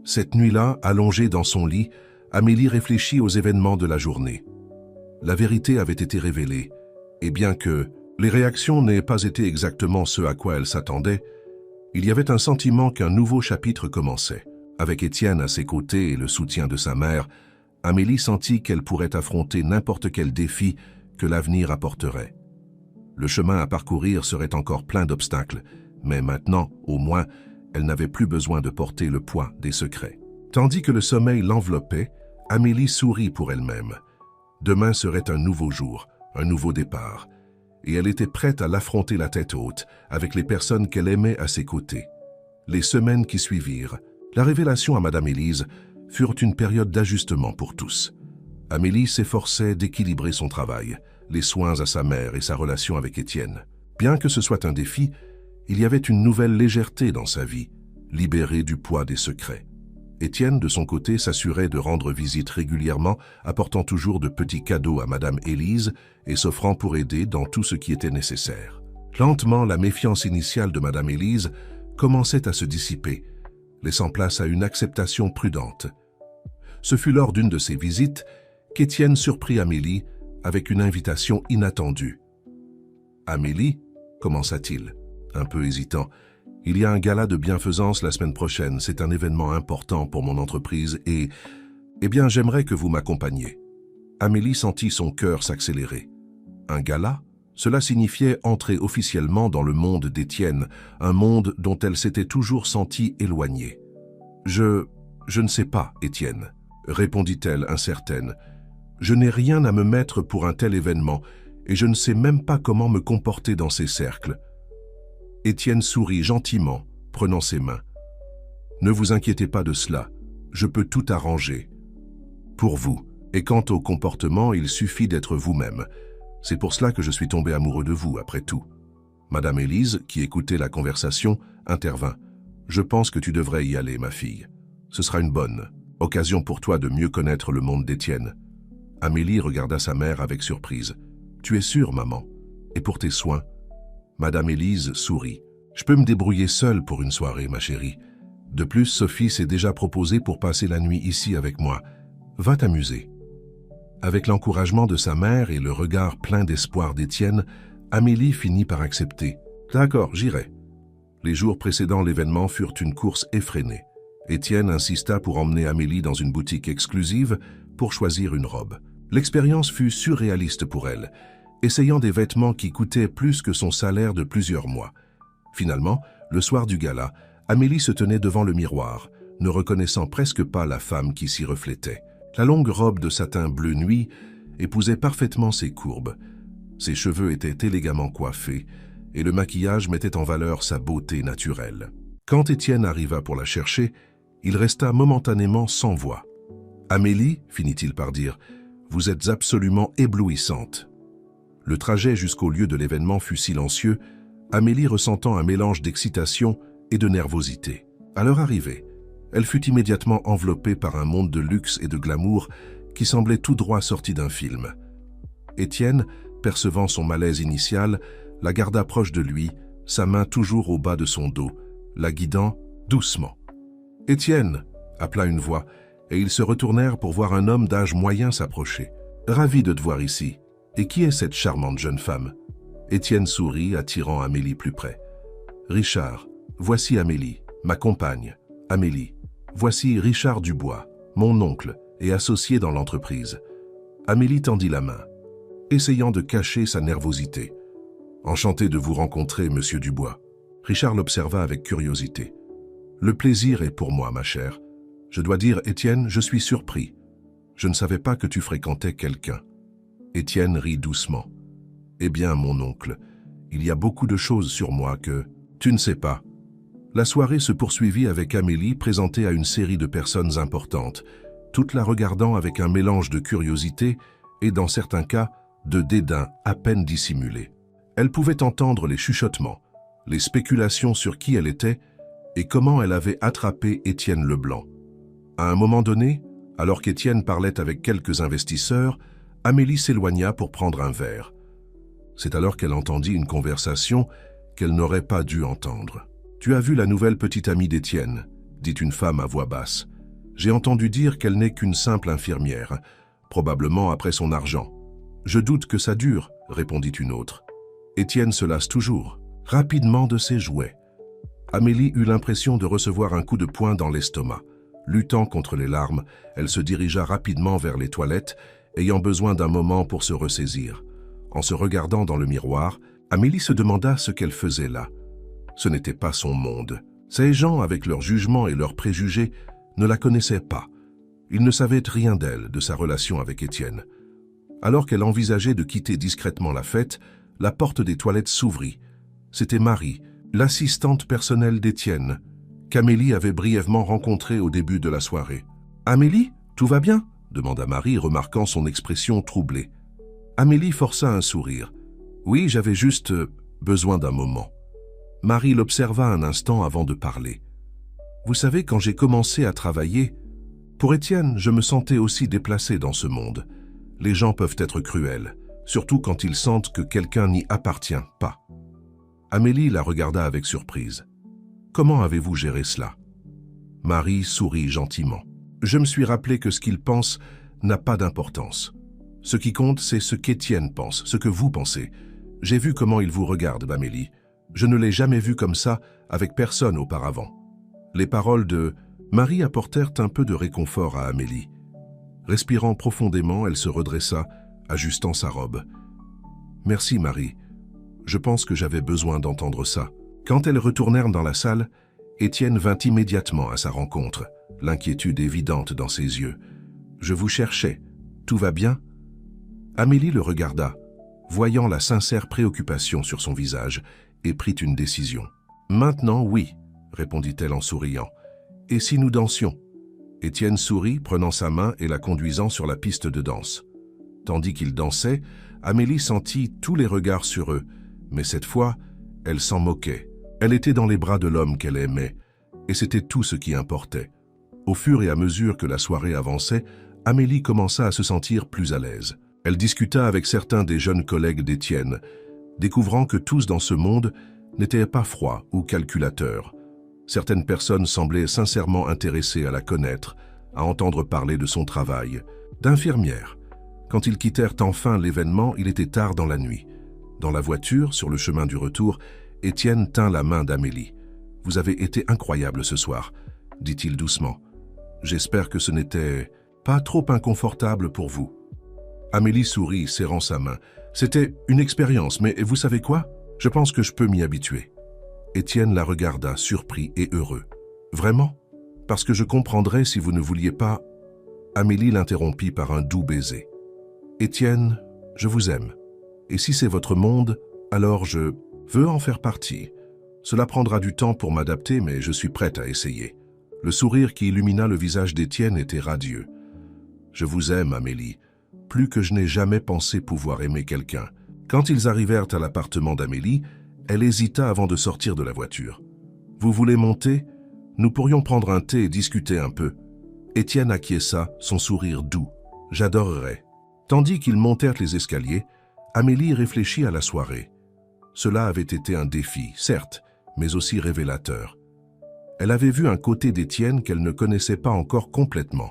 Cette nuit-là, allongée dans son lit, Amélie réfléchit aux événements de la journée. La vérité avait été révélée, et bien que les réactions n'aient pas été exactement ce à quoi elle s'attendait, il y avait un sentiment qu'un nouveau chapitre commençait. Avec Étienne à ses côtés et le soutien de sa mère, Amélie sentit qu'elle pourrait affronter n'importe quel défi que l'avenir apporterait. Le chemin à parcourir serait encore plein d'obstacles, mais maintenant, au moins, elle n'avait plus besoin de porter le poids des secrets. Tandis que le sommeil l'enveloppait, Amélie sourit pour elle-même. Demain serait un nouveau jour, un nouveau départ, et elle était prête à l'affronter la tête haute, avec les personnes qu'elle aimait à ses côtés. Les semaines qui suivirent, la révélation à Madame Élise furent une période d'ajustement pour tous. Amélie s'efforçait d'équilibrer son travail, les soins à sa mère et sa relation avec Étienne. Bien que ce soit un défi, il y avait une nouvelle légèreté dans sa vie, libérée du poids des secrets. Étienne, de son côté, s'assurait de rendre visite régulièrement, apportant toujours de petits cadeaux à Madame Élise et s'offrant pour aider dans tout ce qui était nécessaire. Lentement, la méfiance initiale de Madame Élise commençait à se dissiper, laissant place à une acceptation prudente. Ce fut lors d'une de ces visites qu'Étienne surprit Amélie avec une invitation inattendue. « Amélie » commença-t-il, un peu hésitant. « Il y a un gala de bienfaisance la semaine prochaine. C'est un événement important pour mon entreprise et... Eh bien, j'aimerais que vous m'accompagniez. » Amélie sentit son cœur s'accélérer. Un gala? Cela signifiait entrer officiellement dans le monde d'Étienne, un monde dont elle s'était toujours sentie éloignée. « Je ne sais pas, Étienne, » répondit-elle incertaine. « Je n'ai rien à me mettre pour un tel événement et je ne sais même pas comment me comporter dans ces cercles. » Étienne sourit gentiment, prenant ses mains. « Ne vous inquiétez pas de cela, je peux tout arranger. Pour vous, et quant au comportement, il suffit d'être vous-même. C'est pour cela que je suis tombé amoureux de vous, après tout. » Madame Élise, qui écoutait la conversation, intervint. « Je pense que tu devrais y aller, ma fille. Ce sera une bonne occasion pour toi de mieux connaître le monde d'Étienne. Amélie regarda sa mère avec surprise. Tu es sûre, maman? Et pour tes soins? Madame Élise sourit. Je peux me débrouiller seule pour une soirée, ma chérie. De plus, Sophie s'est déjà proposée pour passer la nuit ici avec moi. Va t'amuser. Avec l'encouragement de sa mère et le regard plein d'espoir d'Étienne, Amélie finit par accepter. D'accord, j'irai. Les jours précédant l'événement furent une course effrénée. Étienne insista pour emmener Amélie dans une boutique exclusive pour choisir une robe. L'expérience fut surréaliste pour elle, essayant des vêtements qui coûtaient plus que son salaire de plusieurs mois. Finalement, le soir du gala, Amélie se tenait devant le miroir, ne reconnaissant presque pas la femme qui s'y reflétait. La longue robe de satin bleu nuit épousait parfaitement ses courbes. Ses cheveux étaient élégamment coiffés et le maquillage mettait en valeur sa beauté naturelle. Quand Étienne arriva pour la chercher, il resta momentanément sans voix. « Amélie, finit-il par dire, vous êtes absolument éblouissante. » Le trajet jusqu'au lieu de l'événement fut silencieux, Amélie ressentant un mélange d'excitation et de nervosité. À leur arrivée, elle fut immédiatement enveloppée par un monde de luxe et de glamour qui semblait tout droit sorti d'un film. Étienne, percevant son malaise initial, la garda proche de lui, sa main toujours au bas de son dos, la guidant doucement. « Étienne !» appela une voix, et ils se retournèrent pour voir un homme d'âge moyen s'approcher. « Ravi de te voir ici. Et qui est cette charmante jeune femme ?» Étienne sourit, attirant Amélie plus près. « Richard, voici Amélie, ma compagne. Amélie, voici Richard Dubois, mon oncle et associé dans l'entreprise. » Amélie tendit la main, essayant de cacher sa nervosité. « Enchanté de vous rencontrer, monsieur Dubois. » Richard l'observa avec curiosité. « Le plaisir est pour moi, ma chère. Je dois dire, Étienne, je suis surpris. Je ne savais pas que tu fréquentais quelqu'un. » Étienne rit doucement. « Eh bien, mon oncle, il y a beaucoup de choses sur moi que tu ne sais pas. » La soirée se poursuivit avec Amélie présentée à une série de personnes importantes, toutes la regardant avec un mélange de curiosité et, dans certains cas, de dédain à peine dissimulé. Elle pouvait entendre les chuchotements, les spéculations sur qui elle était et comment elle avait attrapé Étienne Leblanc. À un moment donné, alors qu'Étienne parlait avec quelques investisseurs, Amélie s'éloigna pour prendre un verre. C'est alors qu'elle entendit une conversation qu'elle n'aurait pas dû entendre. « Tu as vu la nouvelle petite amie d'Étienne » dit une femme à voix basse. « J'ai entendu dire qu'elle n'est qu'une simple infirmière, probablement après son argent. »« Je doute que ça dure » répondit une autre. Étienne se lasse toujours, rapidement de ses jouets. Amélie eut l'impression de recevoir un coup de poing dans l'estomac. Luttant contre les larmes, elle se dirigea rapidement vers les toilettes, ayant besoin d'un moment pour se ressaisir. En se regardant dans le miroir, Amélie se demanda ce qu'elle faisait là. Ce n'était pas son monde. Ces gens, avec leurs jugements et leurs préjugés, ne la connaissaient pas. Ils ne savaient rien d'elle, de sa relation avec Étienne. Alors qu'elle envisageait de quitter discrètement la fête, la porte des toilettes s'ouvrit. C'était Marie, l'assistante personnelle d'Étienne, qu'Amélie avait brièvement rencontrée au début de la soirée. « Amélie, tout va bien ?» demanda Marie, remarquant son expression troublée. Amélie força un sourire. « Oui, j'avais juste besoin d'un moment. » Marie l'observa un instant avant de parler. « Vous savez, quand j'ai commencé à travailler, pour Étienne, je me sentais aussi déplacée dans ce monde. Les gens peuvent être cruels, surtout quand ils sentent que quelqu'un n'y appartient pas. » Amélie la regarda avec surprise. « Comment avez-vous géré cela ?» Marie sourit gentiment. « Je me suis rappelé que ce qu'il pense n'a pas d'importance. Ce qui compte, c'est ce qu'Étienne pense, ce que vous pensez. J'ai vu comment il vous regarde, Amélie. Je ne l'ai jamais vu comme ça avec personne auparavant. » Les paroles de Marie apportèrent un peu de réconfort à Amélie. Respirant profondément, elle se redressa, ajustant sa robe. « Merci, Marie. Je pense que j'avais besoin d'entendre ça. » Quand elles retournèrent dans la salle, Étienne vint immédiatement à sa rencontre, l'inquiétude évidente dans ses yeux. « Je vous cherchais. Tout va bien ?» Amélie le regarda, voyant la sincère préoccupation sur son visage, et prit une décision. « Maintenant, oui, » répondit-elle en souriant. « Et si nous dansions ?» Étienne sourit, prenant sa main et la conduisant sur la piste de danse. Tandis qu'ils dansaient, Amélie sentit tous les regards sur eux, mais cette fois, elle s'en moquait. Elle était dans les bras de l'homme qu'elle aimait, et c'était tout ce qui importait. Au fur et à mesure que la soirée avançait, Amélie commença à se sentir plus à l'aise. Elle discuta avec certains des jeunes collègues d'Étienne, découvrant que tous dans ce monde n'étaient pas froids ou calculateurs. Certaines personnes semblaient sincèrement intéressées à la connaître, à entendre parler de son travail. D'infirmière. Quand ils quittèrent enfin l'événement, il était tard dans la nuit. Dans la voiture, sur le chemin du retour, Étienne tint la main d'Amélie. « Vous avez été incroyable ce soir », dit-il doucement. « J'espère que ce n'était pas trop inconfortable pour vous. » Amélie sourit, serrant sa main. « C'était une expérience, mais vous savez quoi? Je pense que je peux m'y habituer. » Étienne la regarda, surpris et heureux. « Vraiment? Parce que je comprendrais si vous ne vouliez pas... » Amélie l'interrompit par un doux baiser. « Étienne, je vous aime. Et si c'est votre monde, alors je veux en faire partie. Cela prendra du temps pour m'adapter, mais je suis prête à essayer. » Le sourire qui illumina le visage d'Étienne était radieux. « Je vous aime, Amélie, plus que je n'ai jamais pensé pouvoir aimer quelqu'un. » Quand ils arrivèrent à l'appartement d'Amélie, elle hésita avant de sortir de la voiture. « Vous voulez monter? Nous pourrions prendre un thé et discuter un peu. » Étienne acquiesça, son sourire doux. « J'adorerais. » Tandis qu'ils montèrent les escaliers, Amélie réfléchit à la soirée. Cela avait été un défi, certes, mais aussi révélateur. Elle avait vu un côté d'Étienne qu'elle ne connaissait pas encore complètement.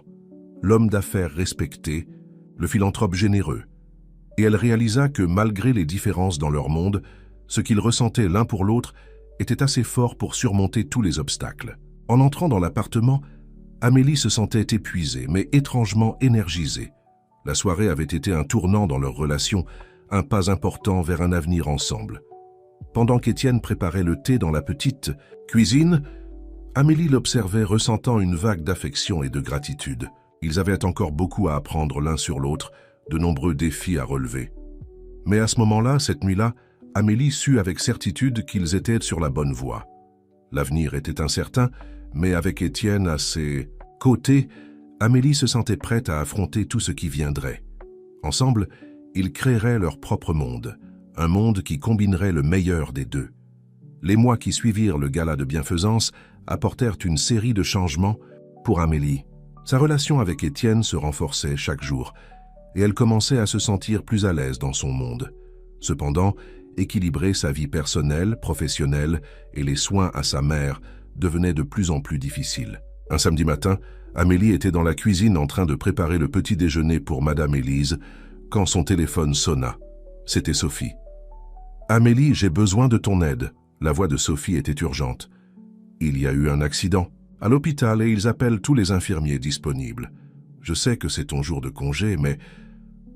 L'homme d'affaires respecté, le philanthrope généreux. Et elle réalisa que malgré les différences dans leur monde, ce qu'ils ressentaient l'un pour l'autre était assez fort pour surmonter tous les obstacles. En entrant dans l'appartement, Amélie se sentait épuisée, mais étrangement énergisée. La soirée avait été un tournant dans leur relation, un pas important vers un avenir ensemble. Pendant qu'Étienne préparait le thé dans la petite cuisine, Amélie l'observait ressentant une vague d'affection et de gratitude. Ils avaient encore beaucoup à apprendre l'un sur l'autre, de nombreux défis à relever. Mais à ce moment-là, cette nuit-là, Amélie sut avec certitude qu'ils étaient sur la bonne voie. L'avenir était incertain, mais avec Étienne à ses côtés, Amélie se sentait prête à affronter tout ce qui viendrait. Ensemble, ils créeraient leur propre monde, un monde qui combinerait le meilleur des deux. Les mois qui suivirent le gala de bienfaisance apportèrent une série de changements pour Amélie. Sa relation avec Étienne se renforçait chaque jour, et elle commençait à se sentir plus à l'aise dans son monde. Cependant, équilibrer sa vie personnelle, professionnelle et les soins à sa mère devenaient de plus en plus difficiles. Un samedi matin, Amélie était dans la cuisine en train de préparer le petit déjeuner pour Madame Élise quand son téléphone sonna. C'était Sophie. « Amélie, j'ai besoin de ton aide. » La voix de Sophie était urgente. « Il y a eu un accident à l'hôpital et ils appellent tous les infirmiers disponibles. Je sais que c'est ton jour de congé, mais... »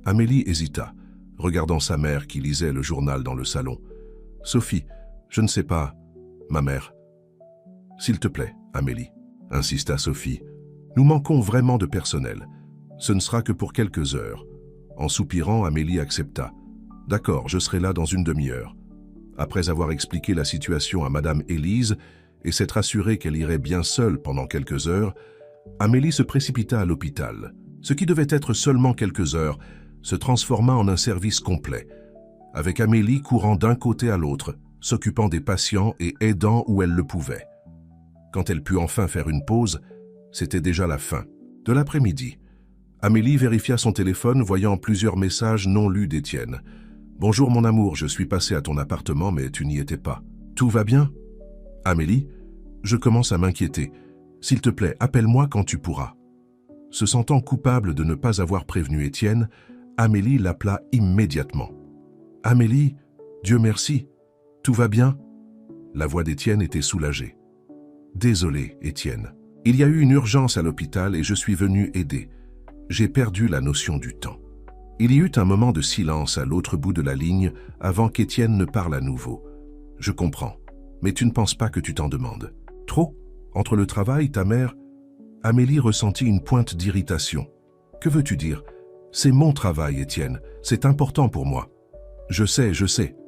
Amélie hésita, regardant sa mère qui lisait le journal dans le salon. « Sophie, je ne sais pas, ma mère. »« S'il te plaît, Amélie, » insista Sophie. « Nous manquons vraiment de personnel. Ce ne sera que pour quelques heures. » En soupirant, Amélie accepta. « D'accord, je serai là dans une demi-heure. » Après avoir expliqué la situation à Madame Élise et s'être assurée qu'elle irait bien seule pendant quelques heures, Amélie se précipita à l'hôpital. Ce qui devait être seulement quelques heures se transforma en un service complet, avec Amélie courant d'un côté à l'autre, s'occupant des patients et aidant où elle le pouvait. Quand elle put enfin faire une pause, c'était déjà la fin de l'après-midi. Amélie vérifia son téléphone, voyant plusieurs messages non lus d'Étienne. « Bonjour mon amour, je suis passé à ton appartement, mais tu n'y étais pas. Tout va bien ?»« Amélie, je commence à m'inquiéter. S'il te plaît, appelle-moi quand tu pourras. » Se sentant coupable de ne pas avoir prévenu Étienne, Amélie l'appela immédiatement. « Amélie, Dieu merci, tout va bien ?» La voix d'Étienne était soulagée. « Désolé, Étienne. Il y a eu une urgence à l'hôpital et je suis venu aider. J'ai perdu la notion du temps. » Il y eut un moment de silence à l'autre bout de la ligne avant qu'Étienne ne parle à nouveau. « Je comprends, mais tu ne penses pas que tu t'en demandes. Trop? Entre le travail, ta mère... » Amélie ressentit une pointe d'irritation. « Que veux-tu dire? C'est mon travail, Étienne. C'est important pour moi. »« Je sais, »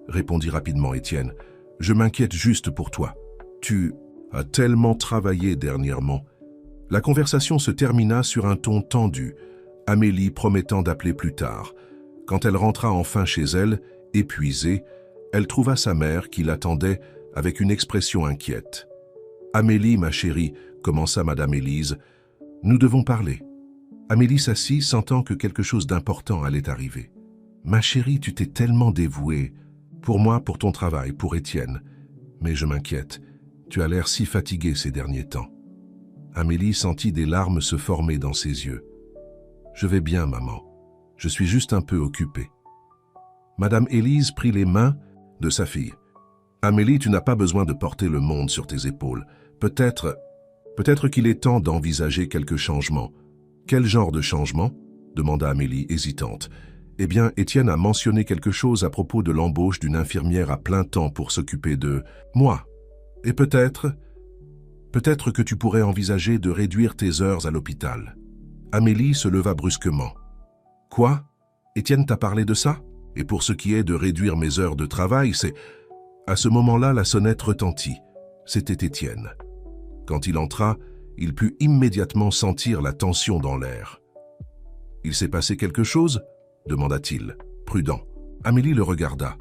répondit rapidement Étienne. « Je m'inquiète juste pour toi. Tu as tellement travaillé dernièrement. » La conversation se termina sur un ton tendu, Amélie promettant d'appeler plus tard. Quand elle rentra enfin chez elle, épuisée, elle trouva sa mère qui l'attendait avec une expression inquiète. « Amélie, ma chérie, » commença Madame Élise, Nous devons parler. Amélie s'assit, sentant que quelque chose d'important allait arriver. Ma chérie, tu t'es tellement dévouée. Pour moi, pour ton travail, pour Étienne. Mais je m'inquiète. Tu as l'air si fatiguée ces derniers temps. Amélie sentit des larmes se former dans ses yeux. Je vais bien, maman. Je suis juste un peu occupée. Madame Élise prit les mains de sa fille. Amélie, tu n'as pas besoin de porter le monde sur tes épaules. Peut-être qu'il est temps d'envisager quelques changements. Quel genre de changement? Demanda Amélie, hésitante. Eh bien, Étienne a mentionné quelque chose à propos de l'embauche d'une infirmière à plein temps pour s'occuper de moi. Et peut-être que tu pourrais envisager de réduire tes heures à l'hôpital. Amélie se leva brusquement. Quoi? Étienne t'a parlé de ça? Et pour ce qui est de réduire mes heures de travail, c'est... À ce moment-là, la sonnette retentit. C'était Étienne. Quand il entra, il put immédiatement sentir la tension dans l'air. « Il s'est passé quelque chose ?» demanda-t-il, prudent. Amélie le regarda,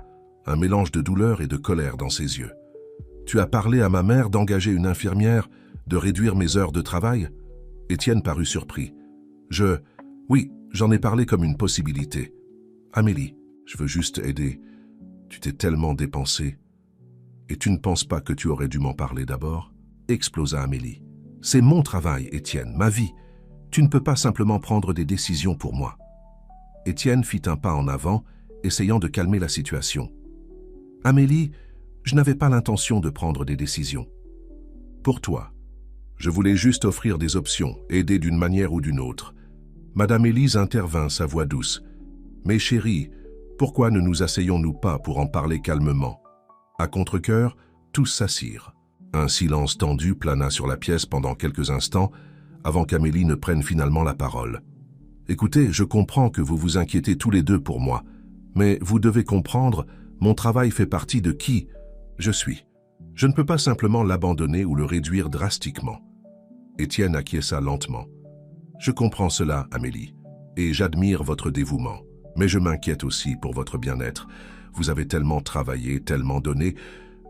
un mélange de douleur et de colère dans ses yeux. « Tu as parlé à ma mère d'engager une infirmière, de réduire mes heures de travail ?» Étienne parut surpris. « Oui, j'en ai parlé comme une possibilité. Amélie, je veux juste aider. Tu t'es tellement dépensée. Et tu ne penses pas que tu aurais dû m'en parler d'abord ?» explosa Amélie. « C'est mon travail, Étienne, ma vie. Tu ne peux pas simplement prendre des décisions pour moi. » Étienne fit un pas en avant, essayant de calmer la situation. « Amélie, je n'avais pas l'intention de prendre des décisions. Pour toi, je voulais juste offrir des options, aider d'une manière ou d'une autre. » Madame Élise intervint, sa voix douce. « Mais chérie, pourquoi ne nous asseyons-nous pas pour en parler calmement ?» À contre-cœur, tous s'assirent. Un silence tendu plana sur la pièce pendant quelques instants, avant qu'Amélie ne prenne finalement la parole. « Écoutez, je comprends que vous vous inquiétez tous les deux pour moi, mais vous devez comprendre, mon travail fait partie de qui je suis. Je ne peux pas simplement l'abandonner ou le réduire drastiquement. » Étienne acquiesça lentement. « Je comprends cela, Amélie, et j'admire votre dévouement, mais je m'inquiète aussi pour votre bien-être. Vous avez tellement travaillé, tellement donné.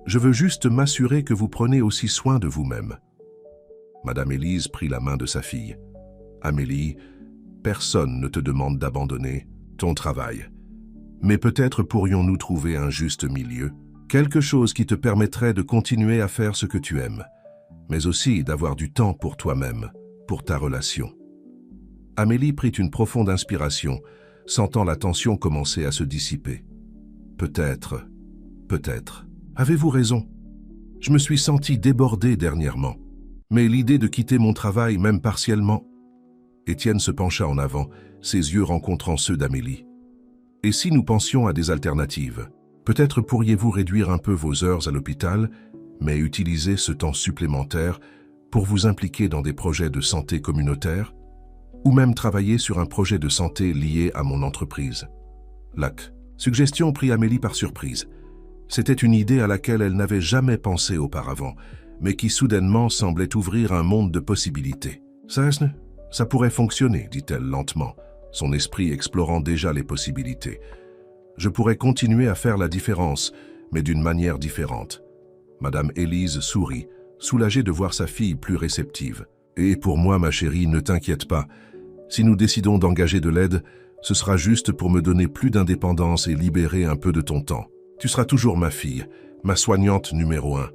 Je veux juste m'assurer que vous prenez aussi soin de vous-même. » Madame Élise prit la main de sa fille. « Amélie, personne ne te demande d'abandonner ton travail. Mais peut-être pourrions-nous trouver un juste milieu, quelque chose qui te permettrait de continuer à faire ce que tu aimes, mais aussi d'avoir du temps pour toi-même, pour ta relation. » Amélie prit une profonde inspiration, sentant la tension commencer à se dissiper. « Peut-être. Avez-vous raison? Je me suis senti débordé dernièrement. Mais l'idée de quitter mon travail, même partiellement... » Étienne se pencha en avant, ses yeux rencontrant ceux d'Amélie. « Et si nous pensions à des alternatives? Peut-être pourriez-vous réduire un peu vos heures à l'hôpital, mais utiliser ce temps supplémentaire pour vous impliquer dans des projets de santé communautaire, ou même travailler sur un projet de santé lié à mon entreprise. » La suggestion prit Amélie par surprise. C'était une idée à laquelle elle n'avait jamais pensé auparavant, mais qui soudainement semblait ouvrir un monde de possibilités. « Ça pourrait fonctionner, dit-elle lentement, son esprit explorant déjà les possibilités. Je pourrais continuer à faire la différence, mais d'une manière différente. » Madame Élise sourit, soulagée de voir sa fille plus réceptive. « Et pour moi, ma chérie, ne t'inquiète pas. Si nous décidons d'engager de l'aide, ce sera juste pour me donner plus d'indépendance et libérer un peu de ton temps. Tu seras toujours ma fille, ma soignante numéro 1. »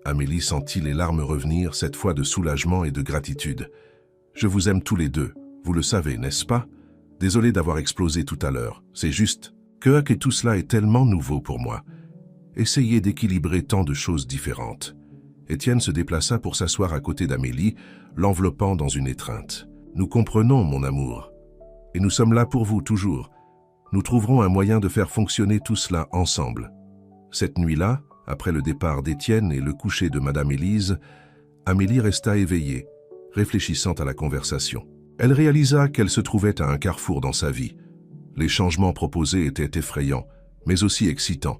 Amélie sentit les larmes revenir, cette fois de soulagement et de gratitude. « Je vous aime tous les deux, vous le savez, n'est-ce pas? Désolé d'avoir explosé tout à l'heure, c'est juste que tout cela est tellement nouveau pour moi. Essayez d'équilibrer tant de choses différentes. » Étienne se déplaça pour s'asseoir à côté d'Amélie, l'enveloppant dans une étreinte. « Nous comprenons, mon amour. Et nous sommes là pour vous, toujours. Nous trouverons un moyen de faire fonctionner tout cela ensemble. » Cette nuit-là, après le départ d'Étienne et le coucher de Madame Élise, Amélie resta éveillée, réfléchissant à la conversation. Elle réalisa qu'elle se trouvait à un carrefour dans sa vie. Les changements proposés étaient effrayants, mais aussi excitants.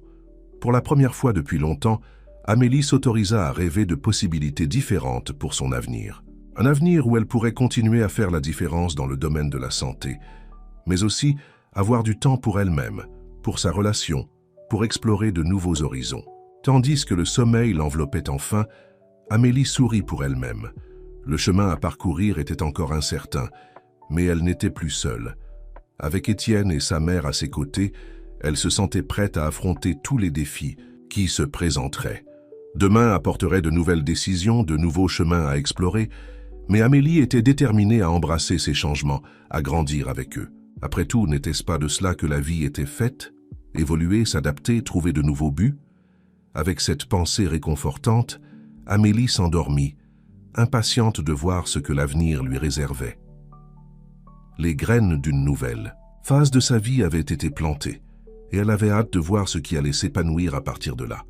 Pour la première fois depuis longtemps, Amélie s'autorisa à rêver de possibilités différentes pour son avenir. Un avenir où elle pourrait continuer à faire la différence dans le domaine de la santé, mais aussi avoir du temps pour elle-même, pour sa relation, pour explorer de nouveaux horizons. Tandis que le sommeil l'enveloppait enfin, Amélie sourit pour elle-même. Le chemin à parcourir était encore incertain, mais elle n'était plus seule. Avec Étienne et sa mère à ses côtés, elle se sentait prête à affronter tous les défis qui se présenteraient. Demain apporterait de nouvelles décisions, de nouveaux chemins à explorer, mais Amélie était déterminée à embrasser ces changements, à grandir avec eux. Après tout, n'était-ce pas de cela que la vie était faite? Évoluer, s'adapter, trouver de nouveaux buts? Avec cette pensée réconfortante, Amélie s'endormit, impatiente de voir ce que l'avenir lui réservait. Les graines d'une nouvelle phase de sa vie avaient été plantées, et elle avait hâte de voir ce qui allait s'épanouir à partir de là.